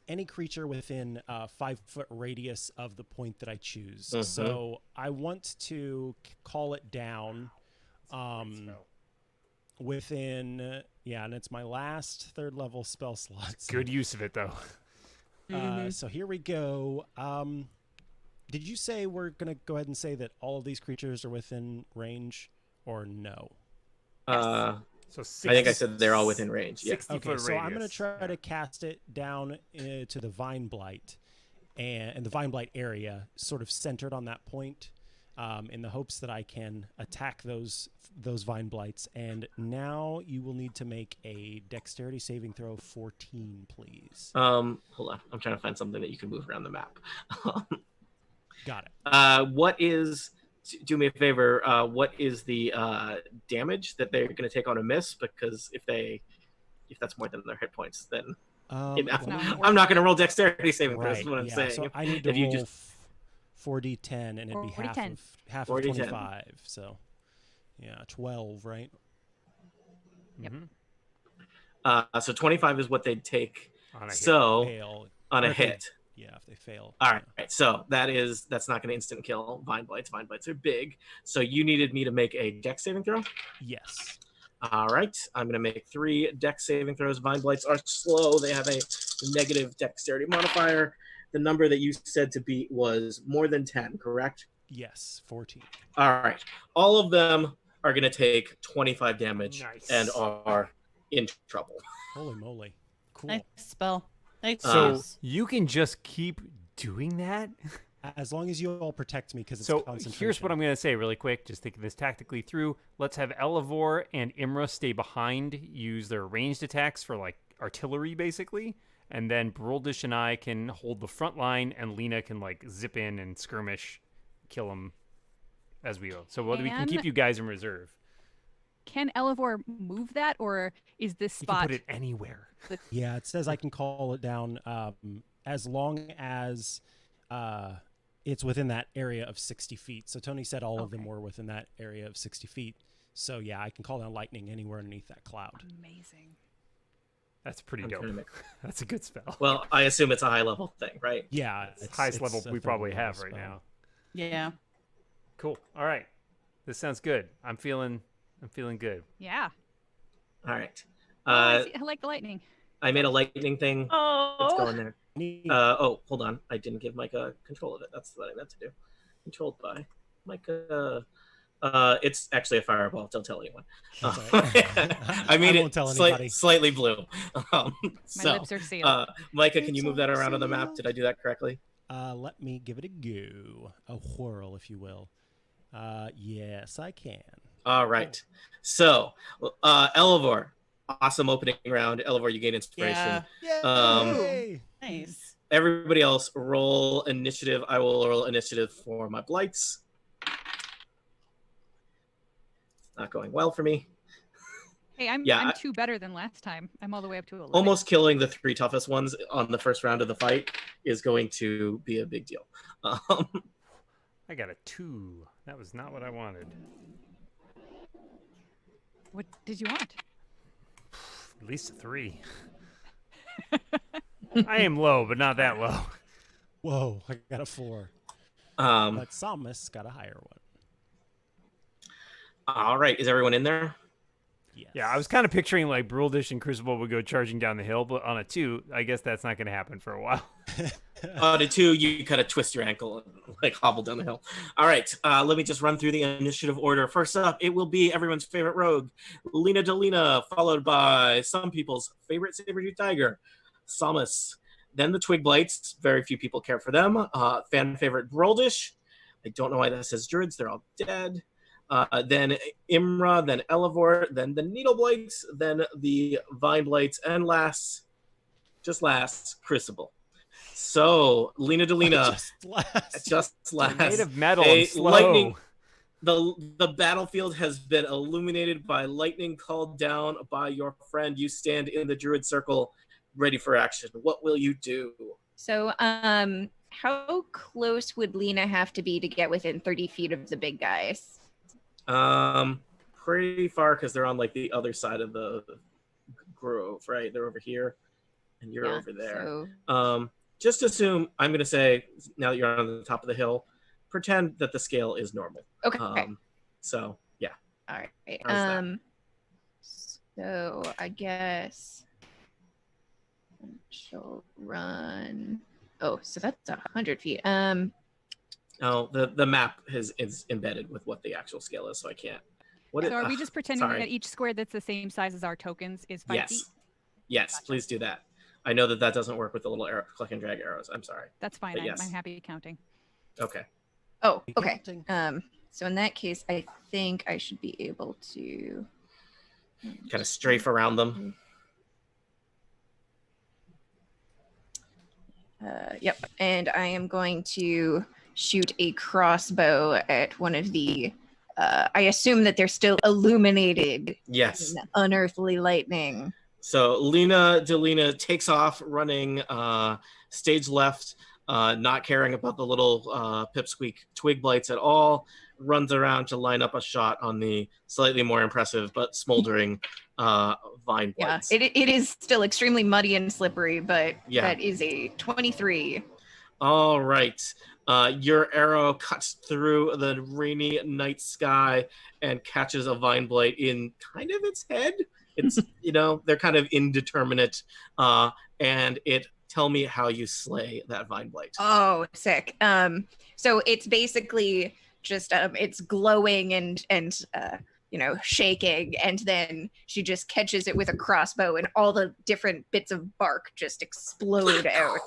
any creature within a 5-foot radius of the point that I choose. Mhm. So I want to call it down within and it's my last 3rd level spell slot. So, Good use of it though. so here we go. Did you say we're gonna go ahead and say that all of these creatures are within range, or no? So I think I said they're all within range. Yeah. 60 Okay, foot so I'm going to radius. try to cast it down to the Vine Blight and the Vine Blight area, sort of centered on that point, in the hopes that I can attack those Vine Blights. And now you will need to make a Dexterity saving throw 14, please. Hold on. I'm trying to find something that you can move around the map. Got it. What is? Do me a favor. What is the damage that they're going to take on a miss? Because if that's more than their hit points, then I'm not going to roll dexterity saving throws. Is what I'm saying. So I need to If you roll just 4d10, and it'd be 4d10. half of 4d10. 25. So, 12, right? Yep. So 25 is what they'd take. On a hit. So Fail. on a Okay. hit. Yeah, if they fail. All right, so that's not going to instant kill Vine Blights. Vine Blights are big. So you needed me to make a Dex saving throw? Yes. All right, I'm going to make 3 Dex saving throws. Vine Blights are slow. They have a negative dexterity modifier. The number that you said to beat was more than 10, correct? Yes, 14. All right. All of them are going to take 25 damage Nice. and are in trouble. Holy moly. Cool. Nice spell. Nice. So use. you can just keep doing that? As long as you all protect me, because it's So concentration. here's what I'm going to say really quick, just thinking this tactically through. Let's have Elevor and Imra stay behind, use their ranged attacks for like artillery basically, and then Broldish and I can hold the front line, and Lena can like zip in and skirmish, kill them as we go. So we can And- keep you guys in reserve. Can Elevor move that, or is this You can spot? put it anywhere. Yeah, it says I can call it down as long as it's within that area of 60 feet. So Tony said all of them Okay. were within that area of 60 feet. So yeah, I can call down lightning anywhere underneath that cloud. Amazing. That's pretty I'm dope. trying to make- That's a good spell. Well, I assume it's a high level thing, right? Yeah, Highest it's level a we third probably level have right spell. now. Yeah. Cool. All right. This sounds good. I'm feeling good. Yeah. All right. I like the lightning. I made a lightning thing. Let's Oh. go in there. Neat. Hold on. I didn't give Micah control of it. That's what I meant to do. Controlled by Micah. It's actually a fireball. Don't tell anyone. That's all right. I made won't it tell anybody. slightly blue. My So, lips are sealed. Micah, can you It's move that all around on the map? sealed. Did I do that correctly? Let me give it a go. A whirl, if you will. Yes, I can. All right. So, Elevor, awesome opening round. Elevor, you gain inspiration. Yeah. Yay! Nice. Everybody else, roll initiative. I will roll initiative for my blights. Not going well for me. Hey, I'm yeah, I- 2 better than last time. I'm all the way up to 11. Almost killing the 3 toughest ones on the first round of the fight is going to be a big deal. I got a 2. That was not what I wanted. What did you want? At least a 3. I am low, but not that low. Whoa, I got a 4. Um, But Psalmist got a higher one. all right. Is everyone in there? Yes. Yeah, I was kind of picturing like Bruldish and Crucible would go charging down the hill, but on a 2, I guess that's not going to happen for a while. To 2, you kind of twist your ankle and like hobble down the hill. All right. Let me just run through the initiative order. First up, it will be everyone's favorite rogue, Lena Delina, followed by some people's favorite saber-tooth tiger, Samus. Then the Twig Blights. Very few people care for them. Fan favorite Broldish. I don't know why that says Druids. They're all dead. Then Imra, then Elevor, then the Needle Blights, then the Vine Blights, and last, Crucible. So, Lena Delina, just last. Made of metal A and slow. lightning- The battlefield has been illuminated by lightning called down by your friend. You stand in the Druid circle, ready for action. What will you do? So, how close would Lena have to be to get within 30 feet of the big guys? Pretty far because they're on like the other side of the grove, right? They're over here, and you're Yeah, over there. So, Just assume I'm going to say now that you're on the top of the hill, pretend that the scale is normal. okay. So yeah, All right. how's that? So I guess she'll run. Oh, so that's 100 feet. Oh, the map is embedded with what the actual scale is, so I can't. What? So are we just pretending sorry. that each square that's the same size as our tokens is 5 feet? Yes, please do that. I know that doesn't work with the little arrow, click and drag arrows. I'm sorry. That's fine. But I'm yes. happy counting. Okay. Oh, Be okay. counting. So in that case, I think I should be able to Kind of strafe around them. Yep. And I am going to shoot a crossbow at one of the. I assume that they're still illuminated Yes. in unearthly lightning. So Lena Delina takes off running stage left, not caring about the little pipsqueak twig blights at all, runs around to line up a shot on the slightly more impressive but smoldering vine Yeah, blights. it is still extremely muddy and slippery, but Yeah. that is a 23. All right. Your arrow cuts through the rainy night sky and catches a vine blight in kind of its head. It's, they're kind of indeterminate. And tell me how you slay that vine blight. Oh, sick. So it's basically just it's glowing and shaking, and then she just catches it with a crossbow, and all the different bits of bark just explode out.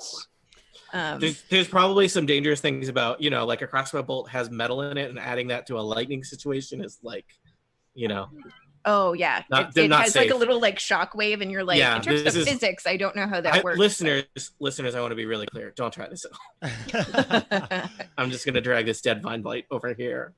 There's probably some dangerous things about, like a crossbow bolt has metal in it, and adding that to a lightning situation is like, Oh yeah, it has safe. Like a little like shockwave, and you're like, in terms of physics, I don't know how that works. Listeners, I want to be really clear. Don't try this at all. I'm just gonna drag this dead vine blight over here.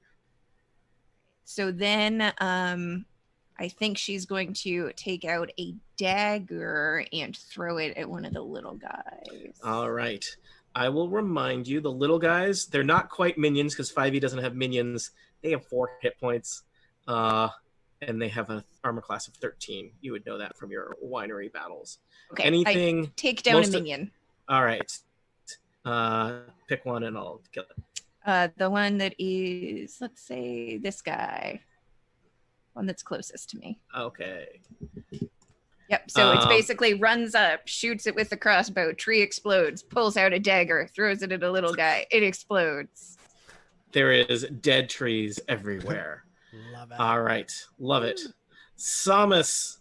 So then, I think she's going to take out a dagger and throw it at one of the little guys. All right. I will remind you, the little guys, they're not quite minions because 5e doesn't have minions. They have 4 hit points. And they have an armor class of 13. You would know that from your winery battles. Okay, anything. Take down a minion. All right. Pick one and I'll kill it. The one that is, let's say, this guy. One that's closest to me. Okay. Yep. So it's basically runs up, shoots it with the crossbow, tree explodes, pulls out a dagger, throws it at a little guy. It explodes. There is dead trees everywhere. Love it. All right. Love it. Samus.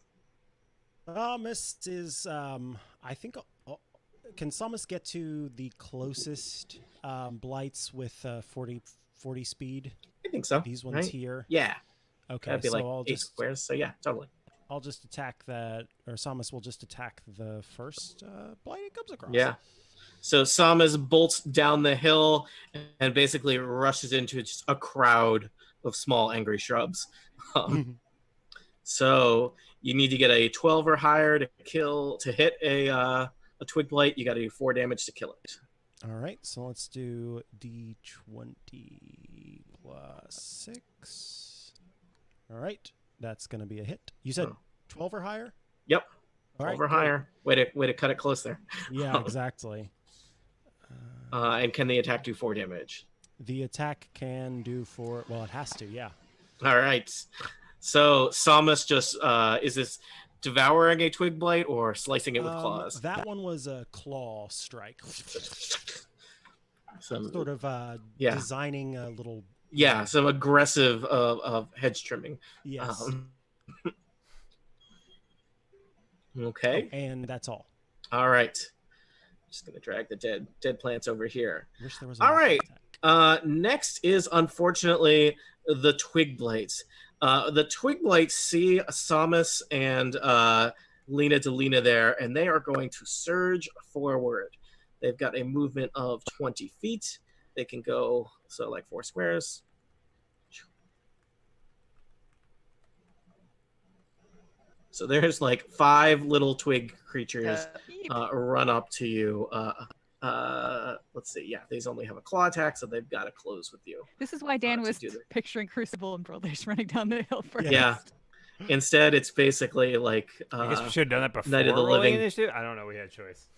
Samus is, I think, can Samus get to the closest blights with 40 speed? I think so. These ones right? here? Yeah. Okay. That'd be so like I'll 8 squares. So yeah, totally. I'll just attack that, or Samus will just attack the first blight it comes across. Yeah. So Samus bolts down the hill and basically rushes into just a crowd of small angry shrubs. So you need to get a 12 or higher to hit a twig blight. You got to do 4 damage to kill it. All right, so let's do D20 plus 6. All right, that's going to be a hit. You said 12 or higher? Yep. 12 right, or higher. Way to cut it close there. Yeah, exactly. And can the attack do 4 damage? The attack can do 4. Well, it has to, yeah. All right. So Samus just is this devouring a twig blight or slicing it with claws? That one was a claw strike. Some sort of designing a little. Yeah, some aggressive of hedge trimming. Yes. Okay. Oh, and that's all. All right. Just gonna drag the dead plants over here. Wish there was all right. Next is unfortunately the twig blights. The twig blights see Samus and Lena Delina there, and they are going to surge forward. They've got a movement of 20 feet. They can go like 4 squares. So there's like 5 little twig creatures run up to you. Let's see. Yeah, these only have a claw attack, so they've got to close with you. This is why Dan was picturing Crucible and Brolish running down the hill first. Yeah. Instead, it's basically like I guess we should have done that before Night of the rolling Living initiative. I don't know. We had a choice.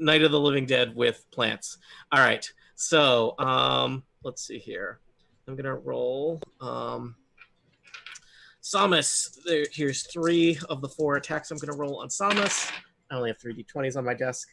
Night of the Living Dead with plants. All right. So let's see here. I'm gonna roll. Samus. Here's 3 of the 4 attacks I'm gonna roll on Samus. I only have 3 d20s on my desk.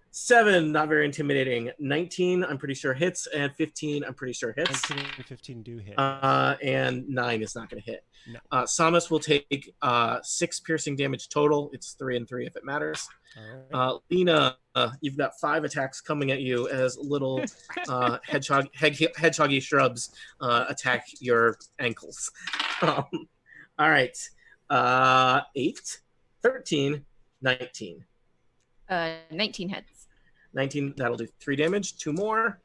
7, not very intimidating. 19, I'm pretty sure hits, and 15, I'm pretty sure hits. 19 and 15 do hit. And 9 is not going to hit. No. Samus will take 6 piercing damage total. It's 3 and 3 if it matters. All right. Lena, you've got 5 attacks coming at you as little hedgehoggy shrubs attack your ankles. All right. 8, 13, 19. 19 hits. 19, that'll do 3 damage. 2 more.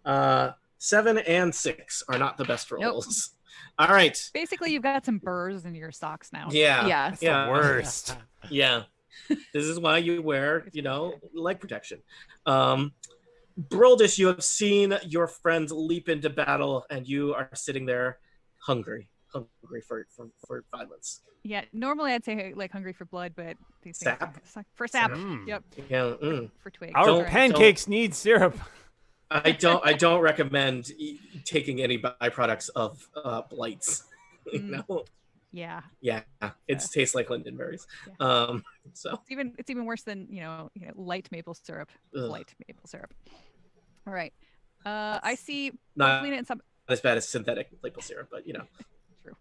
7 and 6 are not the best rolls. Nope. All right. Basically, you've got some burrs in your socks now. Yeah. That's the worst. Yeah. This is why you wear, leg protection. Brildish, you have seen your friends leap into battle, and you are sitting there hungry hungry for violence. Yeah, normally I'd say like hungry for blood, but these things Sap? for sap. Mm. Yep, Yeah. for twigs. Our Don't- Alright. pancakes need syrup. I don't recommend taking any byproducts of blights. You Mm. know? Yeah, Yeah, it tastes like lindenberries. Yeah. So it's even worse than light maple syrup. Ugh. Light maple syrup. All right. I see not Lena and some. as bad as synthetic maple syrup, but True.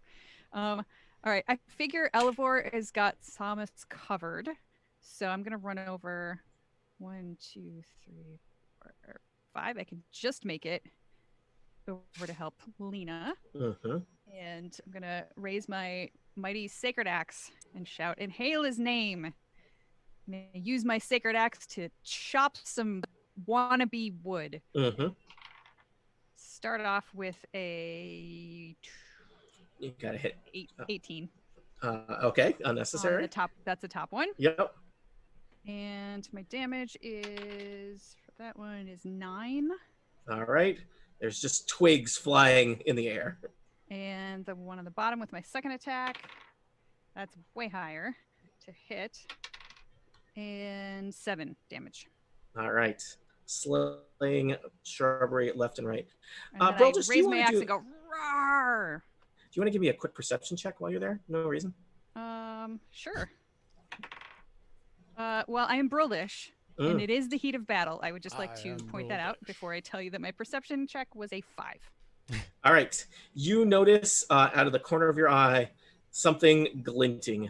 All right. I figure Elevor has got Samus covered, so I'm gonna run over 1, 2, 3, 4, 5. I can just make it over to help Lena, mhm. and I'm gonna raise my mighty sacred axe and shout and hail his name. I'm gonna use my sacred axe to chop some wannabe wood. Mhm. Start off with a You gotta hit. 18 Okay, on unnecessary. the top. That's the top one. Yep. And my damage is for that one is 9. All right. There's just twigs flying in the air. And the one on the bottom with my second attack, that's way higher to hit. And 7 damage. All right. Slaying shrubbery left and right. And then Bro, I just do raise you my wanna axe do- and go roar. Do you want to give me a quick perception check while you're there? No reason. Sure. Well, I am Brildish, and it is the heat of battle. I would just like I to am point that out Brildish. before I tell you that my perception check was a 5. All right. You notice out of the corner of your eye something glinting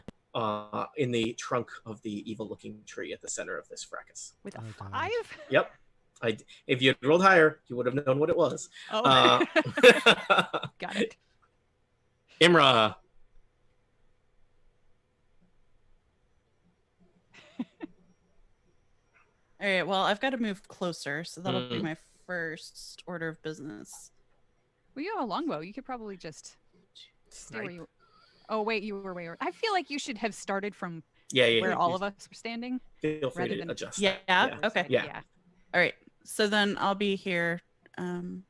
in the trunk of the evil-looking tree at the center of this fracas. With a Oh, God. 5? Yep. If you had rolled higher, you would have known what it was. Oh, got it. Imra. All right, well, I've got to move closer, so that'll be Mm. my first order of business. Well, you have a longbow. You could probably just stay where Snipe. you. Oh wait, you were way. I feel like you should have started from Yeah. where all of us were standing. Feel free rather to than- adjust. Yeah, that. okay. Yeah. All right, so then I'll be here. Gonna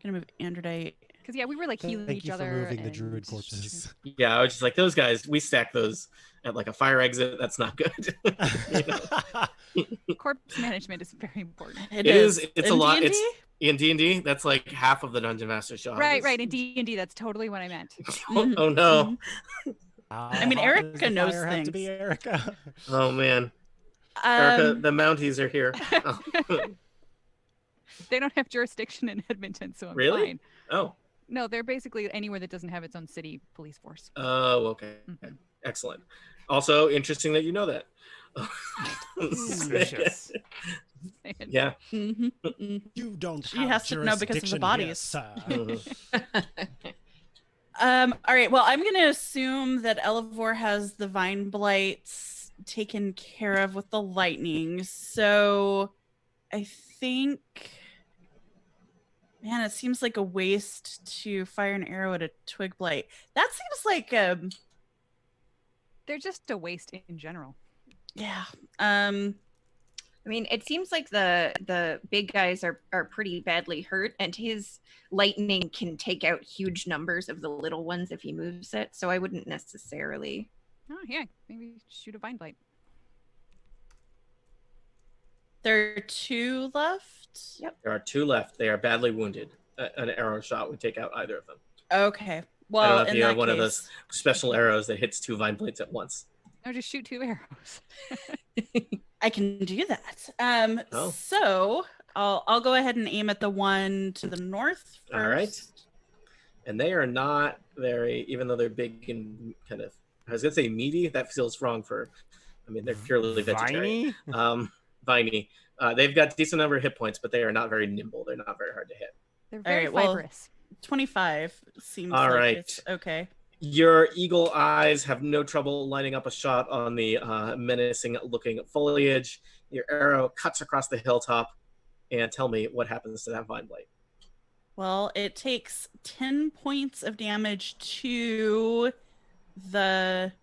move Androdite. Because yeah, we were like healing Thank each you for other. moving the and- druid corpses. Yeah, I was just like, those guys, we stack those at like a fire exit. That's not good. You know? Corpse management is very important. It is. It's a In lot. D&D? In D&D, that's like half of the Dungeon Master's job. Right, is- right. In D&D, that's totally what I meant. Oh no. I mean, How hard does Erica the knows fire have to be things. Erica. Oh man. Erica, Um, the Mounties are here. Oh. They don't have jurisdiction in Edmonton, so I'm Really? fine. Oh. No, they're basically anywhere that doesn't have its own city police force. Oh, okay. Mhm. Excellent. Also, interesting that you know that. Suspicious. Yeah. mhm, mhm. You don't. She have has to know because of the jurisdiction bodies. here, sir. Mhm. All right. Well, I'm gonna assume that Elevor has the vine blights taken care of with the lightning. So, I think, man, it seems like a waste to fire an arrow at a twig blight. That seems like, They're just a waste in general. yeah. I mean, it seems like the big guys are pretty badly hurt, and his lightning can take out huge numbers of the little ones if he moves it. So I wouldn't necessarily. Oh yeah, maybe shoot a vine blight. There are 2 left. Yep. There are 2 left. They are badly wounded. An arrow shot would take out either of them. Okay. Well, I don't know if in you that have one of those case- special arrows that hits 2 vine blades at once. No, just shoot 2 arrows. I can do that. Oh. So I'll go ahead and aim at the one to the north first. All right. And they are not very, even though they're big and kind of, I was gonna say meaty. That feels wrong for, I mean, they're purely vegetarian. Viney? Viney. They've got decent number of hit points, but they are not very nimble. They're not very hard to hit. They're very right, well, fibrous. 25 seems All like right. it's okay. Your eagle eyes have no trouble lining up a shot on the menacing-looking foliage. Your arrow cuts across the hilltop, and tell me what happens to that vine blade. Well, it takes 10 points of damage to the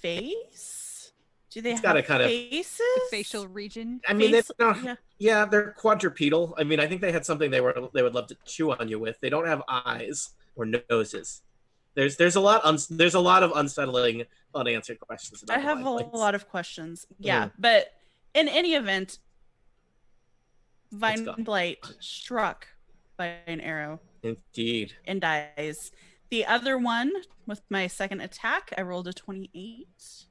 face. Do they It's have gotta kind of- faces? The facial region. I mean, Face- they're yeah, they're quadrupedal. I mean, I think they had something they would love to chew on you with. They don't have eyes or noses. There's a lot there's a lot of unsettling unanswered questions about I have a Vine Blights. lot of questions. Yeah, Mhm. but in any event, Vine gone. Blight struck by an arrow Indeed. and dies. The other one, with my second attack, I rolled a 28.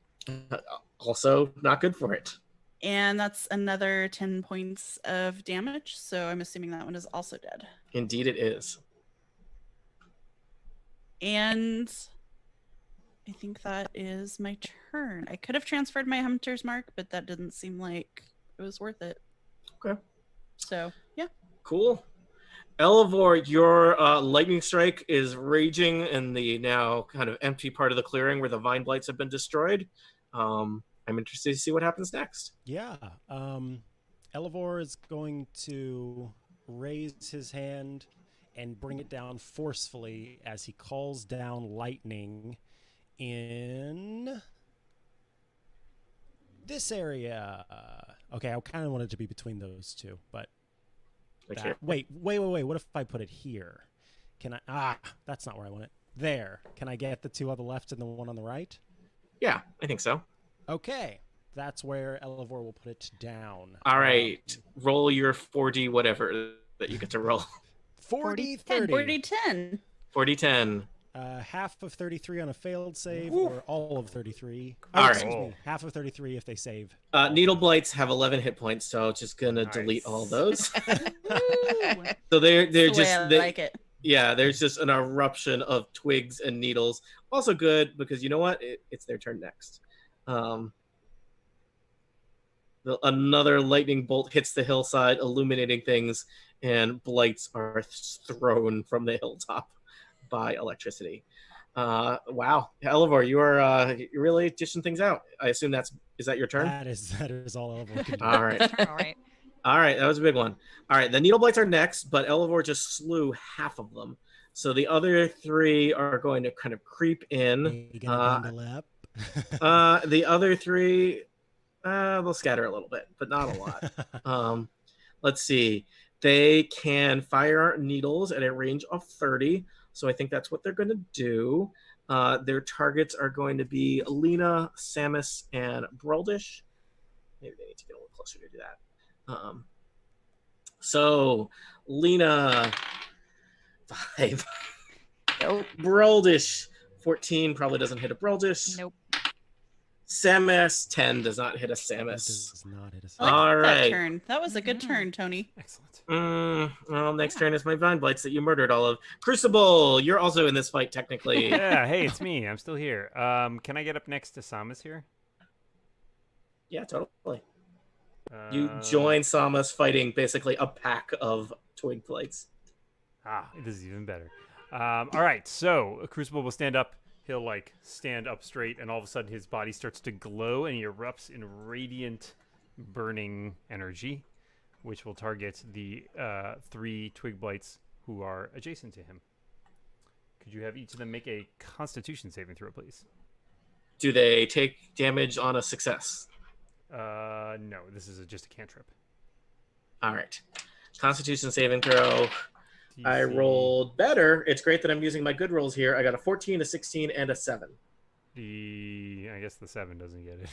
Also not good for it. And that's another 10 points of damage. So I'm assuming that one is also dead. Indeed it is. And I think that is my turn. I could have transferred my Hunter's Mark, but that didn't seem like it was worth it. Okay. So, yeah. Cool. Elevor, your lightning strike is raging in the now kind of empty part of the clearing where the vine blights have been destroyed. I'm interested to see what happens next. Yeah. Elevor is going to raise his hand and bring it down forcefully as he calls down lightning in this area. Okay, I kind of wanted to be between those two, but Okay. wait. What if I put it here? Can I? That's not where I want it. There. Can I get the two on the left and the one on the right? Yeah, I think so. Okay. That's where Elevor will put it down. All right. Roll your 4D whatever that you get to roll. 40, 10, 30. 40, 10. 40-10. Half of 33 on a failed save, or all of 33. All right. Excuse me. Half of 33 if they save. Needle blights have 11 hit points, so just gonna Nice. delete all those. Woo! So they're That's the way just I they, like it. yeah, there's just an eruption of twigs and needles. Also good because you know what? It's their turn next. Another lightning bolt hits the hillside, illuminating things, and blights are thrown from the hilltop by electricity. Wow, Elevor, you are you're really dishing things out. I assume is that your turn? That is all Elevor can do. All right. All right. All right, that was a big one. All right, the needle blights are next, but Elevor just slew half of them. So the other three are going to kind of creep in. You gonna bundle up? The other three, they'll scatter a little bit, but not a lot. Let's see. They can fire needles at a range of 30. So I think that's what they're going to do. Their targets are going to be Lena, Samus, and Broldish. Maybe they need to get a little closer to do that. So Lena 5. Nope. Broldish 14 probably doesn't hit a Broldish. Nope. Samus 10 does not hit a That Samus. does not hit a I like All that right. turn. That was a good Mhm. turn, Tony. Excellent. Well, next turn is my Vine Blights that you murdered all of. Crucible, you're also in this fight technically. Yeah, hey, it's me. I'm still here. Can I get up next to Samus here? Yeah, totally. You join Samus fighting basically a pack of twig blights. This is even better. All right, so Crucible will stand up. He'll like stand up straight, and all of a sudden his body starts to glow, and he erupts in radiant, burning energy, which will target the 3 twig blights who are adjacent to him. Could you have each of them make a Constitution saving throw, please? Do they take damage on a success? No, this is just a cantrip. All right. Constitution saving throw. I DC. rolled better. It's great that I'm using my good rolls here. I got a 14, a 16, and a 7. I guess the 7 doesn't get it.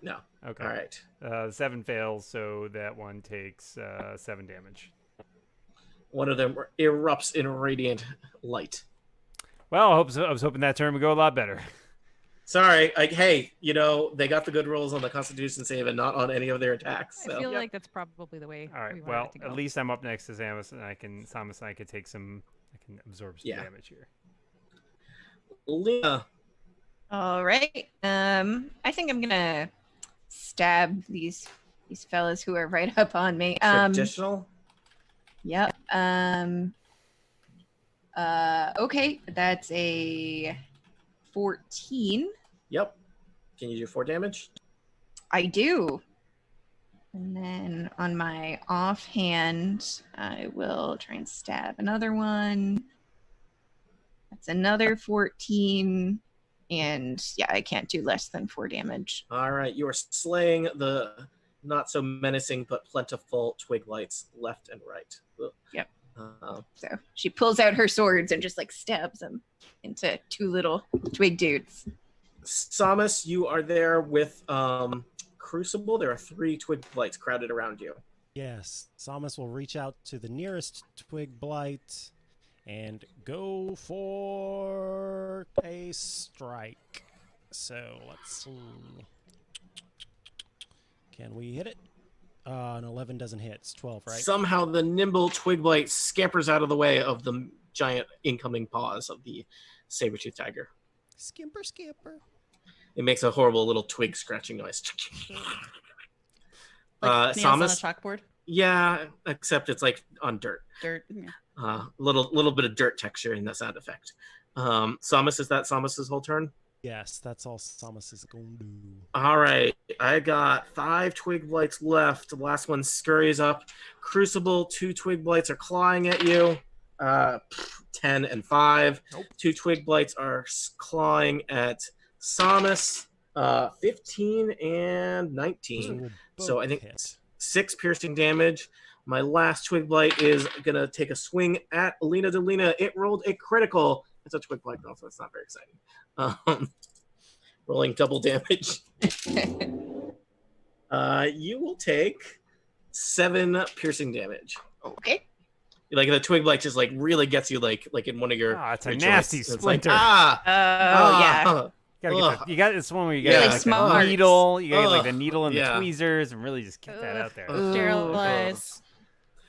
No. Okay. All right. The 7 fails, so that one takes 7 damage. One of them erupts in radiant light. Well, I was hoping that turn would go a lot better. Sorry. Hey, they got the good rolls on the Constitution save and not on any of their attacks. I So. feel like that's probably the way. All right. we wanted Well, it to go. at least I'm up next to Samus, and I can take some. I can absorb some Yeah. damage here. Lena. All right. I think I'm gonna stab these fellas who are right up on me. Traditional. Yep. Okay, that's a 14. Yep. Can you do 4 damage? I do. And then on my offhand, I will try and stab another one. That's another 14. And yeah, I can't do less than 4 damage. All right. You are slaying the not so menacing but plentiful twig lights left and right. Ugh. Yep. So she pulls out her swords and just like stabs them into two little twig dudes. Samus, you are there with Crucible. There are 3 twig blights crowded around you. Yes, Samus will reach out to the nearest twig blight and go for a strike. So let's see. Can we hit it? An 11 doesn't hit. It's 12, right? Somehow the nimble twig blight scampers out of the way of the giant incoming paws of the saber-toothed tiger. Skimper, skimper. It makes a horrible little twig scratching noise. Like nails on a Samus? chalkboard. Yeah, except it's like on dirt. Dirt. Yeah. Little bit of dirt texture in the sound effect. Samus, is that Samus's whole turn? Yes, that's all Samus is going to do. All right, I got 5 twig blights left. The last one scurries up. Crucible, 2 twig blights are clawing at you. 10 and 5. Nope. 2 twig blights are clawing at Samus. 15 and 19. So I think hit. 6 piercing damage. My last twig blight is gonna take a swing at Alina Delina. It rolled a critical. It's a twig blight though, so it's not very exciting. Rolling double damage. You will take 7 piercing damage. Okay. Like the twig blight just like really gets you like in one of your. It's a your nasty joints. It's like, splinter. Yeah. You got this one where you Really got like smart. the needle. You got like Ugh. the needle and Yeah. the tweezers, and really just get that out there. Sterilize.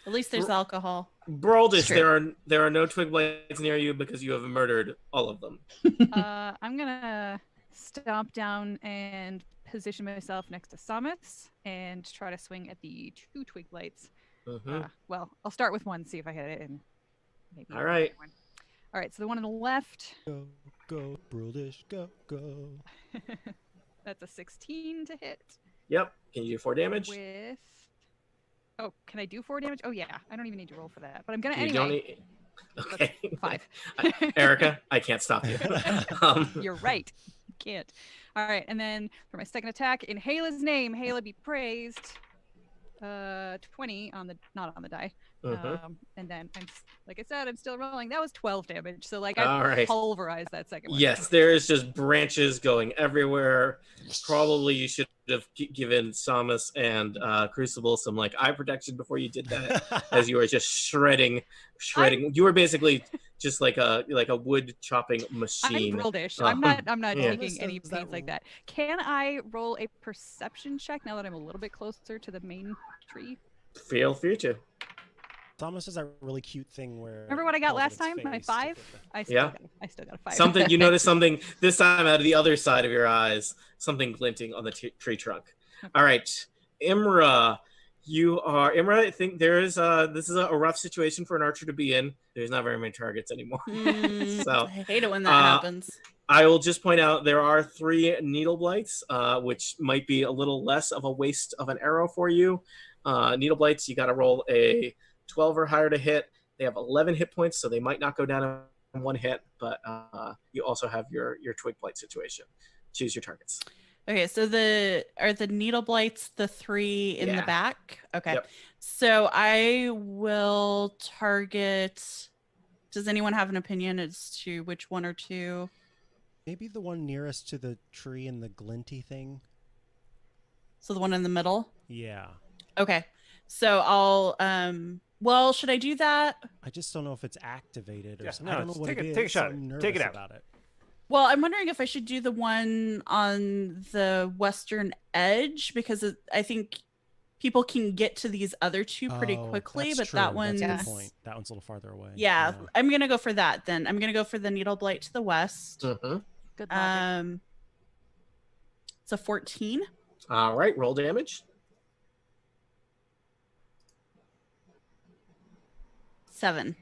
At least there's alcohol. Broldish, True. there are no twig blights near you because you have murdered all of them. I'm gonna stomp down and position myself next to Samus and try to swing at the 2 twig blights. Mhm. Well, I'll start with one, see if I hit it, and maybe All right. one. All right, so the one on the left, Go, go, Bruldish, go, go. that's a 16 to hit Yep. Can you do 4 damage? with. Oh, can I do 4 damage? Oh yeah, I don't even need to roll for that, but I'm gonna You anyway. don't need... Okay. 5. Erica, I can't stop you. You're right. You can't. All right, and then for my second attack, in Hela's name, Hela be praised. 20 on the not on the die. Mhm. And then like I said, I'm still rolling. That was 12 damage. So like All I right. pulverized that second one. Yes, there is just branches going everywhere. Probably you should have given Samus and Crucible some like eye protection before you did that, as you were just shredding. You were basically just like a wood chopping I'm machine. Broldish. I'm not Yeah. taking any Is that pains like that. Can I roll a perception check now that I'm a little bit closer to the main tree? Feel free to. Samus does that really cute thing where. Remember what I got holds up last its time? My face to 5? get the- I still Yeah. got I still got a 5. Something you notice something this time out of the other side of your eyes, something glinting on the tree trunk. All right, Imra, I think there is this is a rough situation for an archer to be in. There's not very many targets anymore. So I hate it when that happens. I will just point out there are 3 needle blights, which might be a little less of a waste of an arrow for you. Needle blights, you got to roll a 12 or higher to hit. They have 11 hit points, so they might not go down in 1 hit, but you also have your twig blight situation. Choose your targets. Okay, so are the needle blights the 3 in the Yeah. back? Okay. Yep. So I will target. Does anyone have an opinion as to which 1 or 2? Maybe the one nearest to the tree and the glinty thing. So the one in the middle? Yeah. Okay. So I'll well, should I do that? I just don't know if it's activated or Yeah, something. no, I don't know just what take it it- is. take a so shot. I'm Take it nervous out. about it. Well, I'm wondering if I should do the one on the western edge because I think people can get to these other 2 pretty Oh, quickly, that's but true. that one's That's a good point. That one's a little farther away. Yeah, I'm gonna go for that then. I'm gonna go for the needle blight to the west. Mhm. Good logic. It's a 14. All right, roll damage. 7.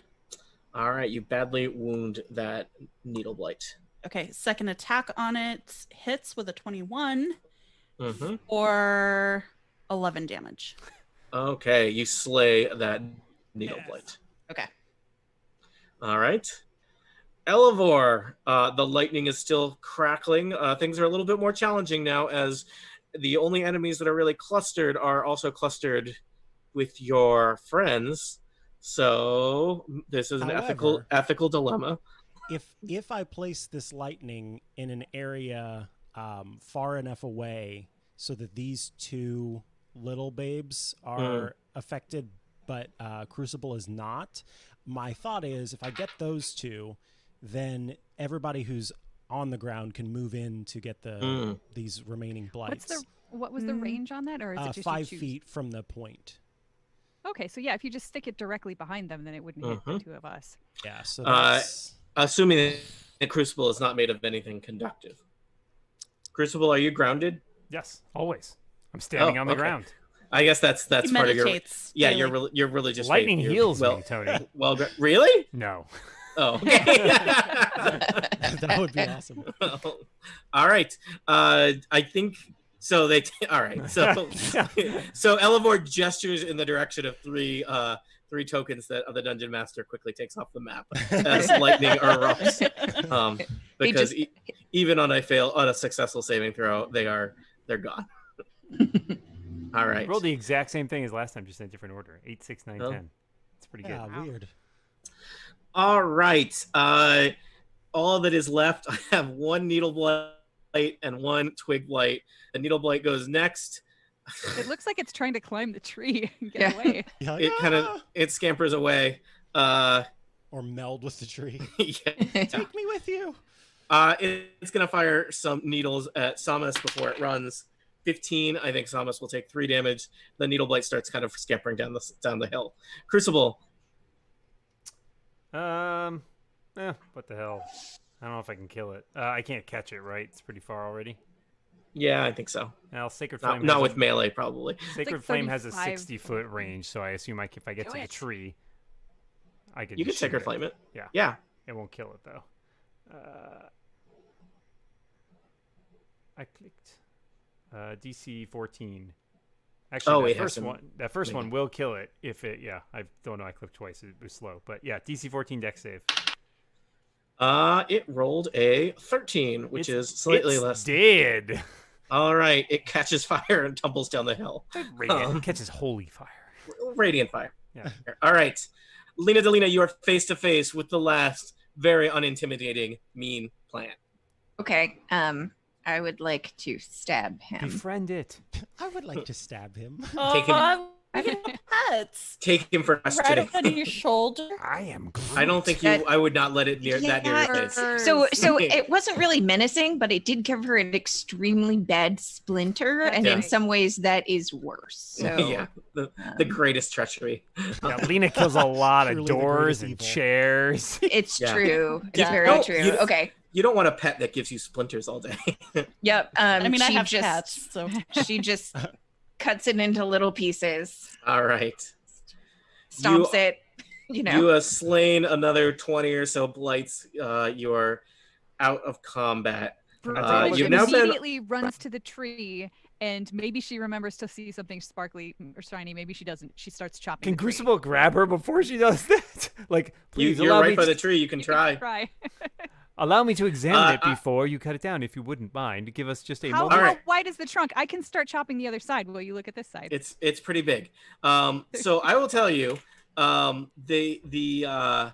All right, you badly wound that needle blight. Okay, second attack on it hits with a 21 Mm-hmm. or 11 damage. Okay, you slay that needle Yes. blight. Okay. All right. Elevor, the lightning is still crackling. Things are a little bit more challenging now as the only enemies that are really clustered are also clustered with your friends. So this is an However, ethical dilemma. If I place this lightning in an area far enough away so that these two little babes are affected, but Crucible is not, my thought is if I get those two, then everybody who's on the ground can move in to get these remaining blights. What was the range on that, or is it just 5 you choose? feet from the point. Okay, so yeah, if you just stick it directly behind them, then it wouldn't hit the two of us. Yeah, so that's... Assuming that Crucible is not made of anything conductive. Crucible, are you grounded? Yes, always. I'm standing on the ground. I guess that's He part of your meditates yeah daily. your religious Lightning faith. heals me, Tony. Well, really? No. Oh, okay. that would be awesome. All right. I think so. All right. So so Elevor gestures in the direction of three tokens that the dungeon master quickly takes off the map as lightning erupts. Because even on a successful saving throw, they're gone. All right. Roll the exact same thing as last time, just in a different order. 8, 6, 9, 10. It's pretty good. Yeah, weird. All right. All that is left, I have one needle blight and one twig blight. The needle blight goes next. It looks like it's trying to climb the tree and get away. Yeah, It scampers away. or meld with the tree. Yeah. Take me with you. It's gonna fire some needles at Samus before it runs. 15. I think Samus will take 3 damage. The needle blight starts kind of scampering down the hill. Crucible. What the hell? I don't know if I can kill it. I can't catch it, right? It's pretty far already. Yeah, I think so. Well, Sacred Flame. Not with melee, probably. Sacred like Flame has a 35. 60-foot range, so I assume if I get to the tree, I could. You can just shoot Sacred it. Flame it. Yeah. Yeah. It won't kill it though. I clicked. DC 14. Actually, that first one will kill it if it. Yeah, I don't know. I clicked twice. It was slow, but yeah, DC 14 Dex save. It rolled a 13, which is slightly less. Dead. All right, it catches fire and tumbles down the hill. Radiant catches holy fire. Radiant fire. Yeah. All right, Lena Delina, you are face to face with the last very unintimidating mean plan. Okay. I would like to stab him. Befriend it. I would like to stab him. Take him- Pets. Take him for Right up on your shoulder. I am Groot. I don't think I would not let it that near your face. So it wasn't really menacing, but it did give her an extremely bad splinter, and in some ways that is worse. So Yeah, the greatest treachery. Yeah, Lena kills a lot of Truly the doors greatest and evil. chairs. it's Yeah. true. It's Yeah. very No, true. you- Okay. You don't want a pet that gives you splinters all day. Yep. I mean, I she have just, cats, so She just cuts it into little pieces, All right. stomps it. You know. You have slain another 20 or so blights. You are out of combat. Brooke you've now been- immediately runs to the tree, and maybe she remembers to see something sparkly or shiny. Maybe she doesn't. She starts chopping. Can the tree. Crucible grab her before she does that? Like, please You're allow right me by to, the tree. You can try. Try. allow me to examine it I- before you cut it down, if you wouldn't mind. Give us just a How, moment. All right. wide is the trunk? I can start chopping the other side. Will you look at this side? It's pretty big. So I will tell you, the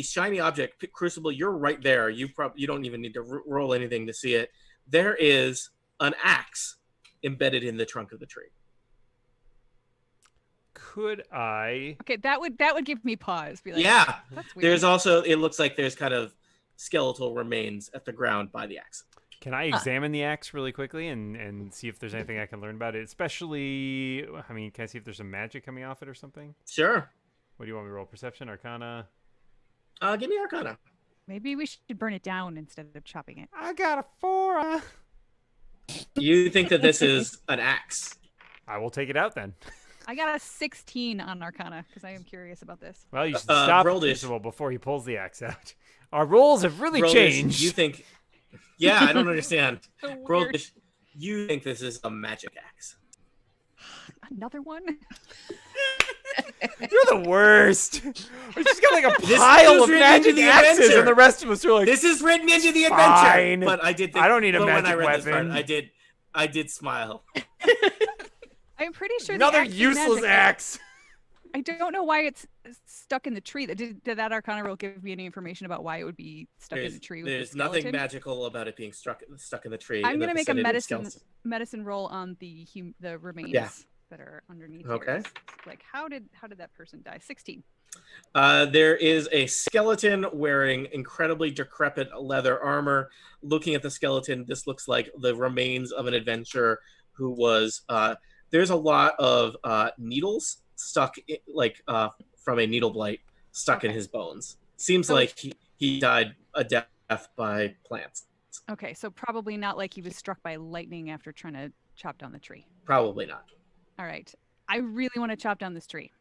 shiny object Crucible. You're right there. You don't even need to roll anything to see it. There is an axe embedded in the trunk of the tree. Could I? Okay, that would give me pause. Be like, Yeah. that's weird. There's also. It looks like there's kind of skeletal remains at the ground by the axe. Can I examine the axe really quickly and see if there's anything I can learn about it? Especially, I mean, can I see if there's some magic coming off it or something? Sure. What do you want me to roll? Perception, Arcana? Give me Arcana. Maybe we should burn it down instead of chopping it. I got a 4. You think that this is an axe? I will take it out then. I got a 16 on Arcana because I am curious about this. Well, you should stop roll this. Crucible before he pulls the axe out. Our rules have really Roll this. changed. You think? Yeah, I don't understand. So Roll weird. this. You think this is a magic axe? Another one? You're the worst. We just got like a This pile was of written into magic the axes, adventure. and the rest of us are like, This is written into the adventure. Fine. But I did. Think, I don't need a but when I magic read this part, weapon. I did smile. I'm pretty sure another the axe is useless magic. axe. I don't know why it's stuck in the tree. Did that Arcana roll give me any information about why it would be stuck in the tree? With There's the nothing skeleton? magical about it being stuck in the tree. I'm in the gonna make a vicinity of the medicine roll on the remains that are underneath. Okay. Here. Like how did that person die? 16. There is a skeleton wearing incredibly decrepit leather armor. Looking at the skeleton, this looks like the remains of an adventurer who was. There's a lot of needles stuck, from a needle blight stuck in his bones. Seems like he died a death by plants. Okay, so probably not like he was struck by lightning after trying to chop down the tree. Probably not. All right, I really want to chop down this tree.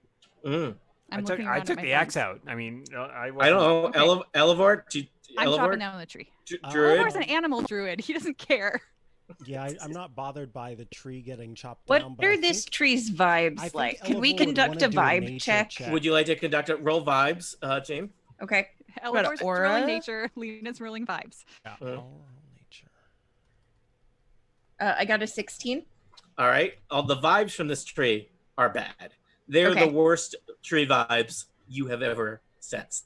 Mm. I took the axe out. I mean, I don't know. Okay. Elevor, I'm chopping down the tree. Druid? Elevor's an animal druid. He doesn't care. Yeah, I'm not bothered by the tree getting chopped What down. are this tree's vibes like? Can we conduct a vibe check? Would you like to conduct a roll vibes, Jane? Okay. Elevor's aura? rolling nature. Lena's rolling vibes. Yeah. Nature. I got a 16. All right. All the vibes from this tree are bad. They're Okay. the worst tree vibes you have ever sensed.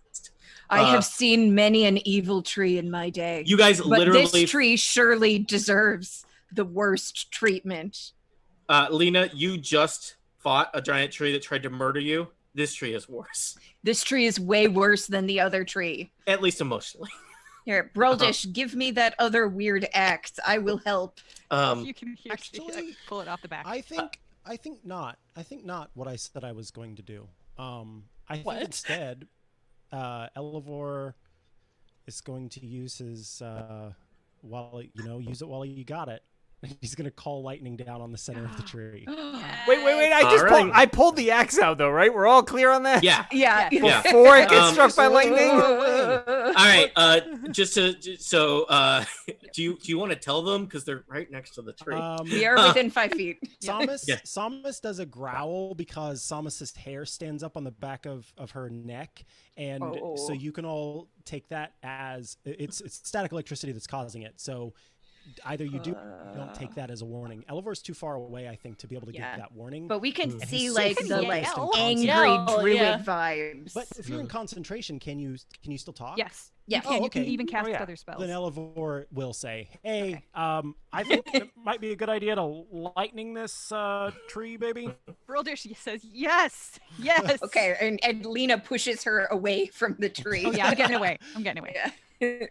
I have seen many an evil tree in my day. You guys but literally. this tree surely deserves the worst treatment. Lena, you just fought a giant tree that tried to murder you. This tree is worse. This tree is way worse than the other tree. At least emotionally. Here, Broldish, give me that other weird axe. I will help. You can Actually, pull it off the back. I think not. I think not what I said I was going to do. I think What? instead, Elevor is going to use his use it while you got it. He's going to call lightning down on the center of the tree. Wait! I pulled the axe out though, right? We're all clear on that. Yeah. Yeah. Yeah. Before it gets struck by lightning. All right. Do you want to tell them because they're right next to the tree? We are within 5 feet. Samus does a growl because Samus's hair stands up on the back of her neck, and so you can all take that as it's static electricity that's causing it. So either you do or don't take that as a warning. Elevor's too far away, I think, to be able to give that warning. But we can And see he's like so the focused and angry Yell, druid yeah. vibes. But if you're in concentration, can you still talk? Yes. Yeah. You can, okay. you can even cast yeah. other spells. Then Elevor will say, "Hey, I think it might be a good idea to lightning this tree, baby." Broldish says yes. Okay, and Lena pushes her away from the tree. Oh yeah, I'm getting away. Yeah.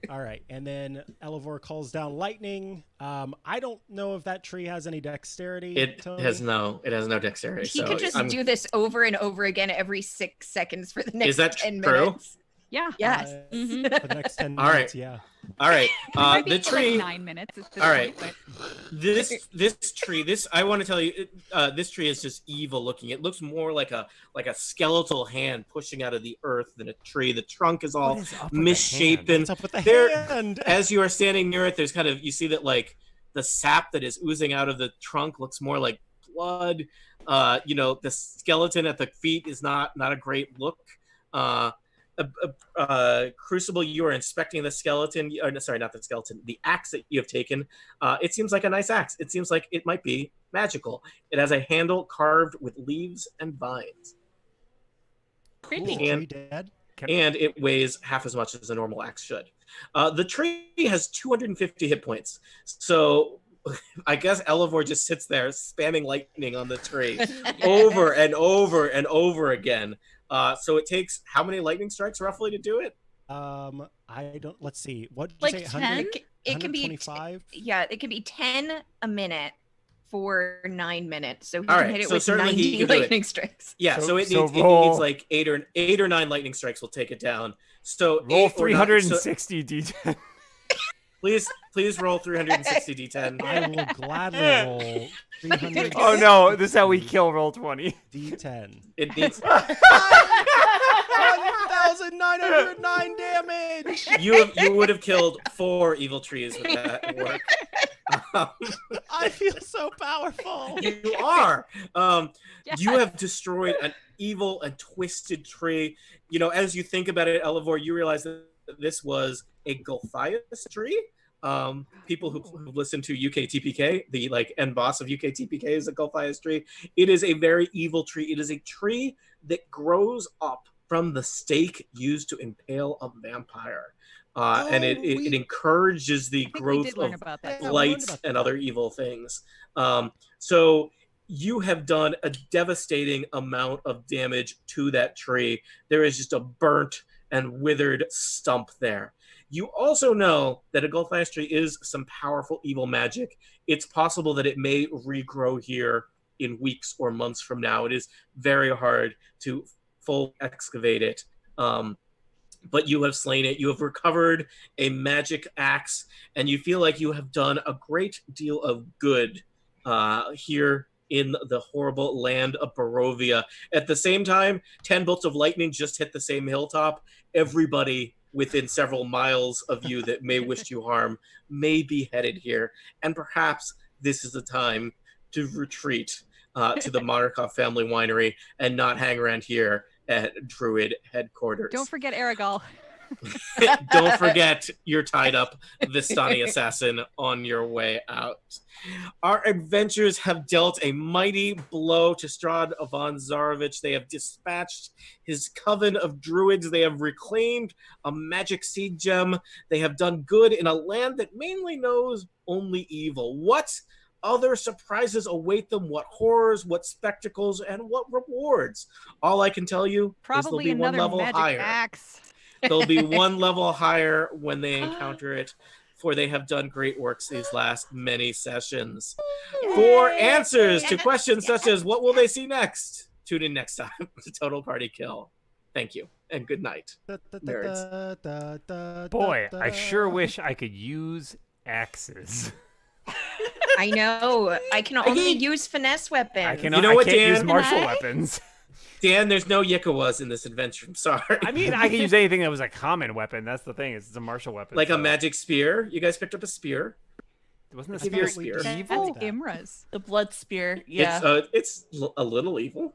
All right, and then Elevor calls down lightning. I don't know if that tree has any dexterity. It Tony. has no dexterity. He so could just I'm- do this over and over again every 6 seconds for the next Is that 10 true? minutes. Yeah. Yes. For the next 10 All right. minutes, yeah. All right. It might be The for, like, tree. 9 minutes. At this All right. point, This tree. I want to tell you. This tree is just evil looking. It looks more like a skeletal hand pushing out of the earth than a tree. The trunk is all What is up with the misshapen. What's up with the There- hand? As you are standing near it, there's kind of you see that like the sap that is oozing out of the trunk looks more like blood. The skeleton at the feet is not a great look. Crucible, you are inspecting the skeleton. Sorry, not the skeleton. The axe that you have taken. It seems like a nice axe. It seems like it might be magical. It has a handle carved with leaves and vines, Cool. Creepy. Tree And- dead? and it weighs half as much as a normal axe should. The tree has 250 hit points. So I guess Elevor just sits there spamming lightning on the tree over and over and over again. So it takes how many lightning strikes roughly to do it? I don't. Let's see. What did Like you say? 10? 100, It can be 125? it can be 10 a minute for 9 minutes. So he All can right, hit it so with certainly he 90 can do it. lightning strikes. Yeah, So- so it so needs it roll- needs like eight or nine lightning strikes will take it down. So Roll 8 or 9 360 d10. please roll 360 d10. I will gladly roll 300 Oh no, this is how we kill roll 20. D10. It needs 1,909 damage! you would have killed 4 evil trees with that work. I feel so powerful. You are. Yes. You have destroyed an evil and twisted tree. As you think about it, Elevor, you realize that this was a Gulthias tree. people who listen to UK TPK, the like end boss of UK TPK is a Gulfias tree. It is a very evil tree. It is a tree that grows up from the stake used to impale a vampire. And it encourages the I think we growth did learn of about that. Yeah, we blight learned about and that. other evil things. So you have done a devastating amount of damage to that tree. There is just a burnt and withered stump there. You also know that a Gulfias tree is some powerful evil magic. It's possible that it may regrow here in weeks or months from now. It is very hard to full excavate it. But you have slain it. You have recovered a magic axe, and you feel like you have done a great deal of good here in the horrible land of Barovia. At the same time, 10 bolts of lightning just hit the same hilltop. Everybody within several miles of you that may wish you harm may be headed here. And perhaps this is the time to retreat to the Monarchov family winery and not hang around here at Druid headquarters. Don't forget Aragal. Don't forget you're tied up, Vistani assassin, on your way out. Our adventurers have dealt a mighty blow to Strahd von Zarovich. They have dispatched his coven of druids. They have reclaimed a magic seed gem. They have done good in a land that mainly knows only evil. What other surprises await them? What horrors, what spectacles, and what rewards? All I can tell you is they'll Probably be one another level magic higher. axe. They'll be one level higher when they encounter it, for they have done great works these last many sessions. For answers to questions such as what will they see next, tune in next time to Total Party Kill. Thank you, and good night. Nerds. Boy, I sure wish I could use axes. I know. I can only use finesse weapons. I can. You know I what, can't use Dan? martial weapons. Dan, there's no Yikawas in this adventure. I'm sorry. I mean, I can use anything that was a common weapon. That's the thing. It's a martial weapon. Like so. a magic spear. You guys picked up a spear. Wasn't the I thought spear we evil? That's Imra's. The blood spear. Yeah. It's a little evil.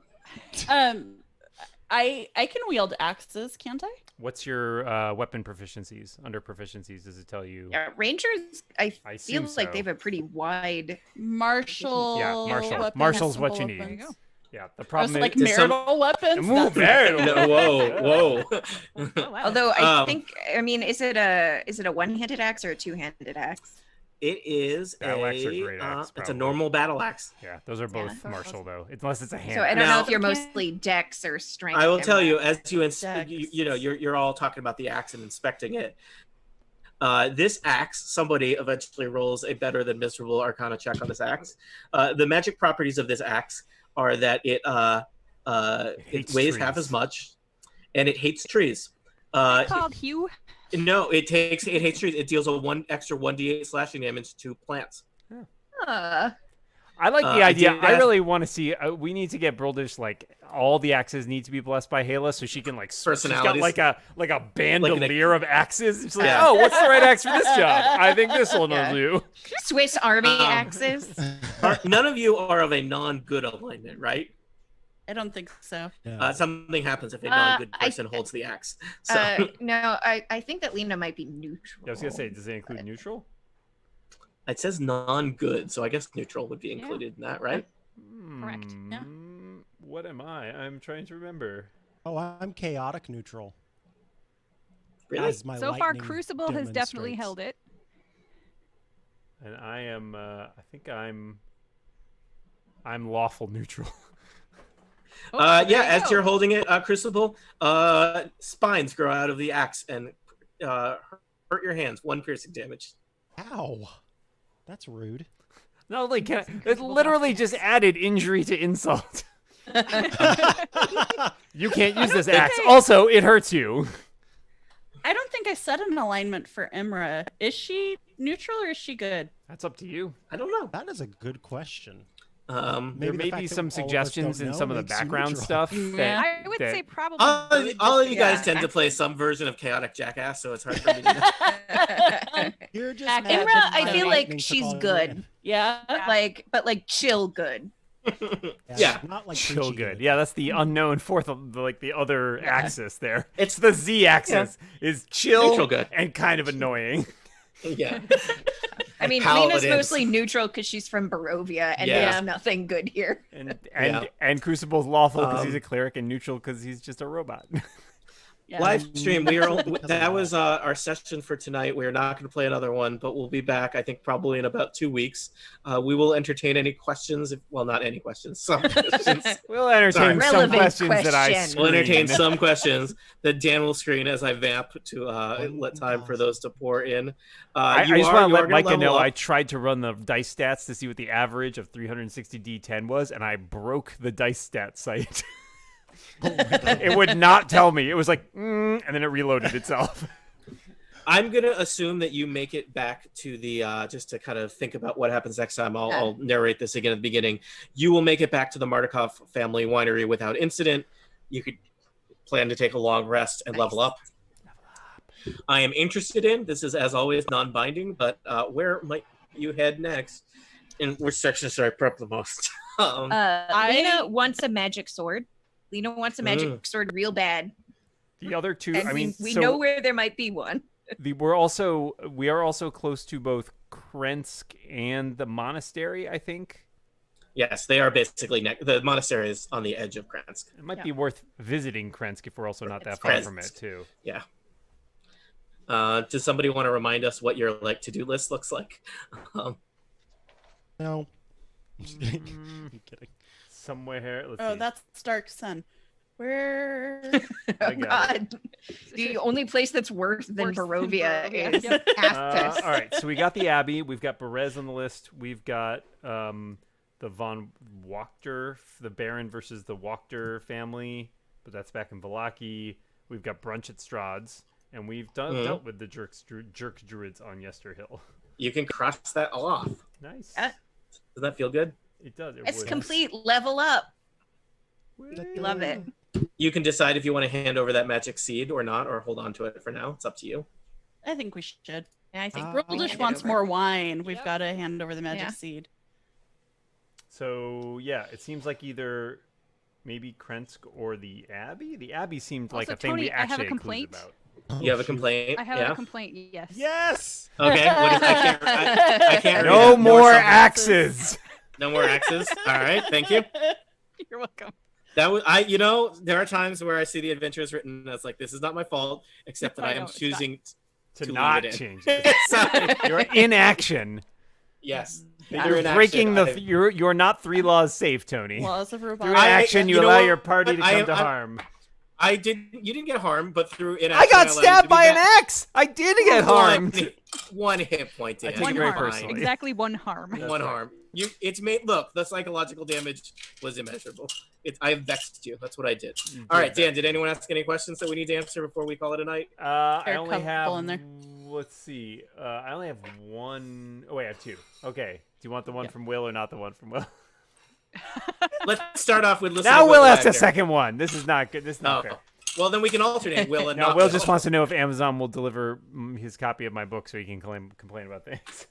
I can wield axes, can't I? What's your weapon proficiencies? Under proficiencies, does it tell you? Yeah, Rangers, I feel assume like so. they have a pretty wide. Martial. Yeah, martial. weapons, Martial's what you simple need. weapons. There you go. Yeah, the I was problem like is marital weapons. Ooh, That's- marital. No, whoa. Oh, wow. Although I Um, think, I mean, is it a one-handed axe or a two-handed axe? It is Battle axe or great axe, it's a probably. normal battle axe. Yeah, those are both Yeah. martial though, unless it's a hand. So I don't Now- know if you're Okay. mostly dex or strength. I will tell Imra. you, as you Dex. you know, you're all talking about the axe and inspecting it. This axe, somebody eventually rolls a better than miserable Arcana check on this axe. The magic properties of this axe are that it hates weighs trees. half as much, and it hates trees. Called Hugh. No, it hates trees. It deals a extra 1d8 slashing damage to plants. Uh, I like the I idea. did I ask- really want to see. We need to get Broldish like all the axes need to be blessed by Hala, so she can like. She's got Personalities. like a bandolier of axes. It's like, Yeah. oh, what's the right axe for this job? I think this one Yeah. will do. Swiss Army axes. None of you are of a non-good alignment, right? I don't think so. Something happens if a non-good I- person holds the axe. So No, I think that Lena might be neutral. I was gonna say, does it include neutral? it says non-good, so I guess neutral would be Yeah. included in that, right? Correct, yeah. What am I? I'm trying to remember. Oh, I'm chaotic neutral. Really? As my So far, lightning Crucible has definitely demonstrates. held it. And I am. I think I'm lawful neutral. Oh, Yeah, there you as go. you're holding it, Crucible, spines grow out of the axe and hurt your hands. 1 piercing damage. Ow. That's rude. No, like it literally just added injury to insult. You can't use this axe. Also, it hurts you. I don't think I set an alignment for Imra. Is she neutral or is she good? That's up to you. I don't know. That is a good question. There Maybe the may fact be that some all of us suggestions don't in know some of the makes you background neutral. stuff. Yeah. That, I would that- say probably. All of you guys Yeah. tend to play some version of chaotic jackass, so it's hard for me to You're just Imra, mad that I my feel lightning like took she's all your good. land. Yeah. But chill good. Yeah. Not like Chill preachy good. Yeah, that's the unknown fourth of the other axis there. It's- It's the Z axis is chill Neutral good. and kind of annoying. Yeah. I mean, Paladins. Lena's mostly neutral because she's from Barovia, and Yeah. there's nothing good here. And Crucible's lawful because he's Um, a cleric, and neutral because he's just a robot. Yeah. Live stream. Because That of was that. our session for tonight. We're not going to play another one, but we'll be back. I think probably in about 2 weeks. We will entertain any questions. Well, not any questions. Some questions. We'll entertain some Relevant questions that I question. We'll entertain screen. some questions that Dan will screen as I vamp to let time for those to pour in. I You just are- want to you are let gonna Micah know level up. I tried to run the dice stats to see what the average of 360 D10 was, and I broke the dice stat site. It would not tell me. It was like, and then it reloaded itself. I'm gonna assume that you make it back to the just to kind of think about what happens next time. I'll narrate this again at the beginning. You will make it back to the Martikov family winery without incident. You could plan to take a long rest and level up. I am interested in this is as always non-binding, but where might you head next? In which section should I prep the most? Lena wants a magic sword. Lena wants a magic sword real bad. The other two, And I mean, we so know where there might be one. we are also close to both Krensk and the monastery, I think. Yes, they are basically the monastery is on the edge of Kransk. It might be worth visiting Krensk if we're also not that It's far Krensk. from it, too. Yeah. Does somebody want to remind us what your to-do list looks like? No. I'm just kidding. I'm kidding. Somewhere, let's Oh, see. that's Dark Sun. Where? I Oh got God! The only place that's worse than Worse than Barovia Barovia. is Yep. Athos. All right, so we got the Abbey. We've got Berez on the list. We've got the von Wachter, the Baron versus the Wachter family, but that's back in Vallaki. We've got brunch at Strahd's, and we've dealt with the jerk druids on Yester Hill. You can cross that off. Nice. Yeah. Does that feel good? It does. It It's would. complete. Level up. Woo. Love it. You can decide if you want to hand over that magic seed or not, or hold on to it for now. It's up to you. I think we should. And I think I'll we'll Bruldish hand it wants over. more wine. We've Yep. got to hand over the magic Yeah. seed. So yeah, it seems like either maybe Krensk or the Abbey. The Abbey seemed like Also, a thing Tony, we I have a actually had clues complaint. about. You have a complaint? I have yeah? a complaint. Yes. Yes. Okay. What is, I can't read No that. more subjects. axes. No more axes. All right. Thank you. You're welcome. That was there are times where I see the adventures written as like, this is not my fault, except that I I am know, it's not. choosing To leave not it in. change it. Sorry. You're in action. Yes. You're in breaking action. you're not 3 laws safe, Tony. Laws of Through robotics. inaction, you you know allow what? your party to I come am- to I- harm. You didn't get harmed, but through inaction, I got allowed you stabbed to be by an back. axe. I did get harmed. One hit point. I Dan. take One it very harm. personally. Exactly one harm. That's One right. harm. It's made. Look, the psychological damage was immeasurable. I vexed you. That's what I did. All right, Dan. Did anyone ask any questions that we need to answer before we call it a night? I Fair only couple have. in there. Let's see. I only have one. Oh wait, I have 2. Okay. Do you want the one from Will or not the one from Will? Let's start off with listener Now Will asked Wagner. a second one. This is not good. This is Oh, not fair. well then we can alternate Will and No, not Will just wants to know if Amazon will deliver his copy of my book so he can complain about things.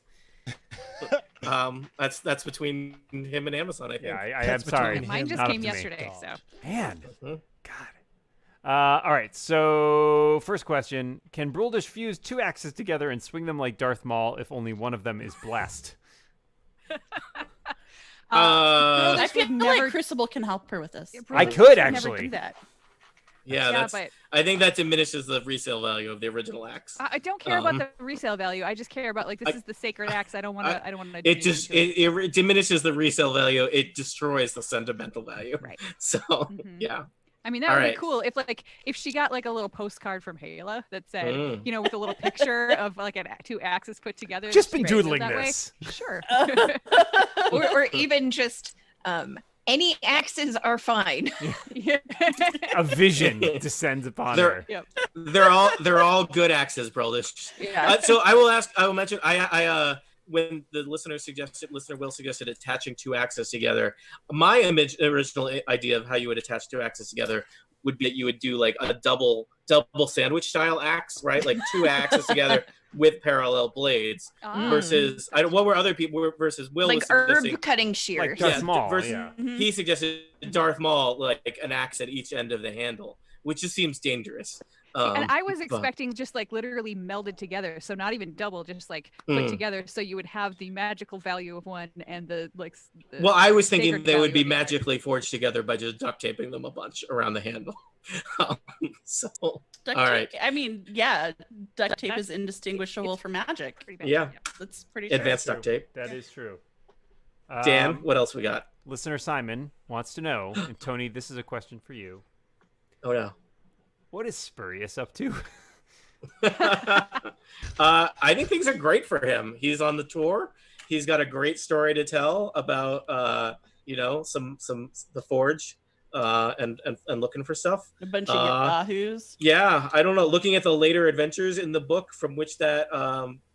That's between him and Amazon. I think. Yeah, I am That's sorry. between Mine him just Not up came to me. yesterday, so Man, Mhm. God. All right, so first question. Can Bruldish fuse 2 axes together and swing them like Darth Maul if only one of them is blessed? Uh, I Bruldish feel would never. like Crucible can help her with this. I Bruldish could, would never actually. do that. yeah, that's. but I think that diminishes the resale value of the original axe. I don't care Um, about the resale value. I just care about like this is the sacred axe. I don't want to. I don't want to. It just it diminishes the resale value. It destroys the sentimental value. Right. So Mhm. yeah. I mean, that All would right. be cool if she got like a little postcard from Hala that said, Mm. with a little picture of like 2 axes put together. Just that she been fused doodling that way. this. Sure. or even just any axes are fine. Yeah. A vision descends upon They're- her. They're all good axes, Broldish. Yeah. So I will mention I when the listener Will suggested attaching 2 axes together. My original idea of how you would attach 2 axes together would be that you would do like a double sandwich style axe, right? Like 2 axes together with parallel blades. Ah. Versus what were other people versus Will Like was suggesting. herb cutting shears. Like Darth Maul, versus- yeah. He suggested Darth Maul like an axe at each end of the handle, which just seems dangerous. And I was but- expecting just like literally melded together, so not even double, just like put together, so you would have the magical value of one and the like. The Well, I was thinking sacred they would value be of the other. magically forged together by just duct taping them a bunch around the handle. So, Duct all tape, right. I mean, yeah, duct tape That's- is indistinguishable from magic. Pretty bad. Yeah. That's pretty true. Advanced duct tape. That is true. Dan, what else we got? Listener Simon wants to know, and Tony, this is a question for you. Oh no. What is Spurious up to? I think things are great for him. He's on the tour. He's got a great story to tell about some the forge and looking for stuff. A bunch of yahoos. Yeah, I don't know. Looking at the later adventures in the book from which that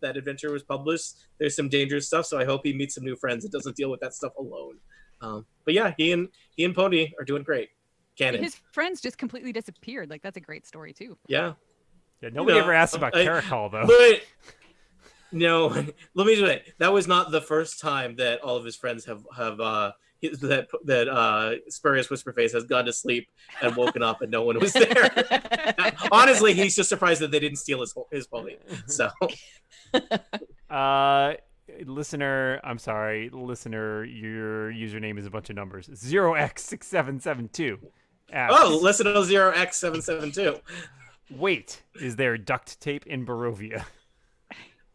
adventure was published, there's some dangerous stuff. So I hope he meets some new friends and doesn't deal with that stuff alone. But yeah, he and Pony are doing great. Canon. His friends just completely disappeared. Like that's a great story too. Yeah. Yeah, nobody ever asked about Caracol though. But no, let me do it. That was not the first time that all of his friends have that Spurious Whisperface has gone to sleep and woken up and no one was there. Honestly, he's just surprised that they didn't steal his pony. So, listener, I'm sorry, listener, your username is a bunch of numbers. 0x6772. oh, listener 0x772. Wait, is there duct tape in Barovia?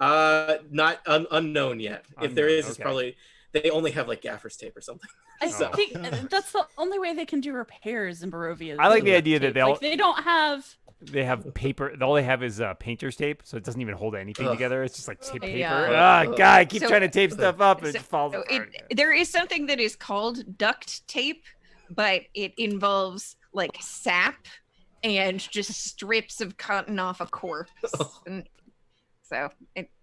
Not unknown yet. If there Unknown, is, it's okay. probably they only have like gaffer's tape or something. I So- think that's the only way they can do repairs in Barovia. I like is the idea that tape. Like, they don't have. They have paper. All they have is painter's tape, so it doesn't even hold anything Ugh. together. It's just like tape paper. Yeah. God, I keep So- trying to tape stuff up, and it So- just falls So apart. there is something that is called duct tape, but it involves like sap and just strips of cotton off a corpse. And so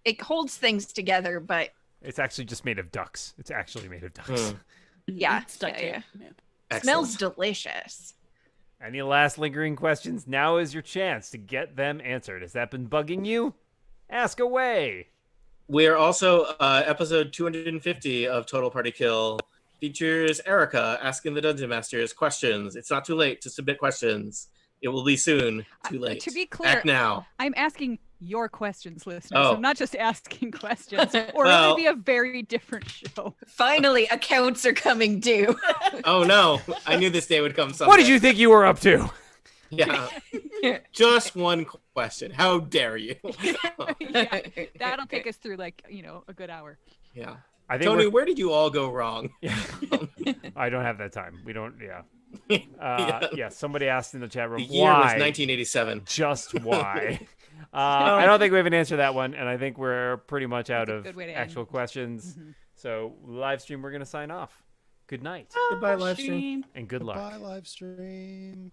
it holds things together, but It's actually just made of ducks. It's actually made of ducks. Hmm. yeah, It's duct yeah, tape. Excellent. smells delicious. Any last lingering questions? Now is your chance to get them answered. Has that been bugging you? Ask away. We are also episode 250 of Total Party Kill features Erica asking the Dungeon Masters questions. It's not too late to submit questions. It will be soon. Too late. To be clear, Act now. I'm asking your questions, listeners. Oh. I'm not just asking questions, or Well- it would be a very different show. Finally, accounts are coming due. Oh no! I knew this day would come someday. What did you think you were up to? Yeah. Just one question. How dare you? Yeah, that'll take us through like a good hour. Yeah. I think Tony, where did you all go wrong? Yeah. I don't have that time. We don't. Yeah. Yeah. Somebody asked in the chat room The year was why. 1987. Just why? I don't think we have an answer to that one, and I think we're pretty much out That's a of good way to actual questions. Mhm. So live stream, we're gonna sign off. Good night Goodbye, live stream. and good luck. Bye, live stream.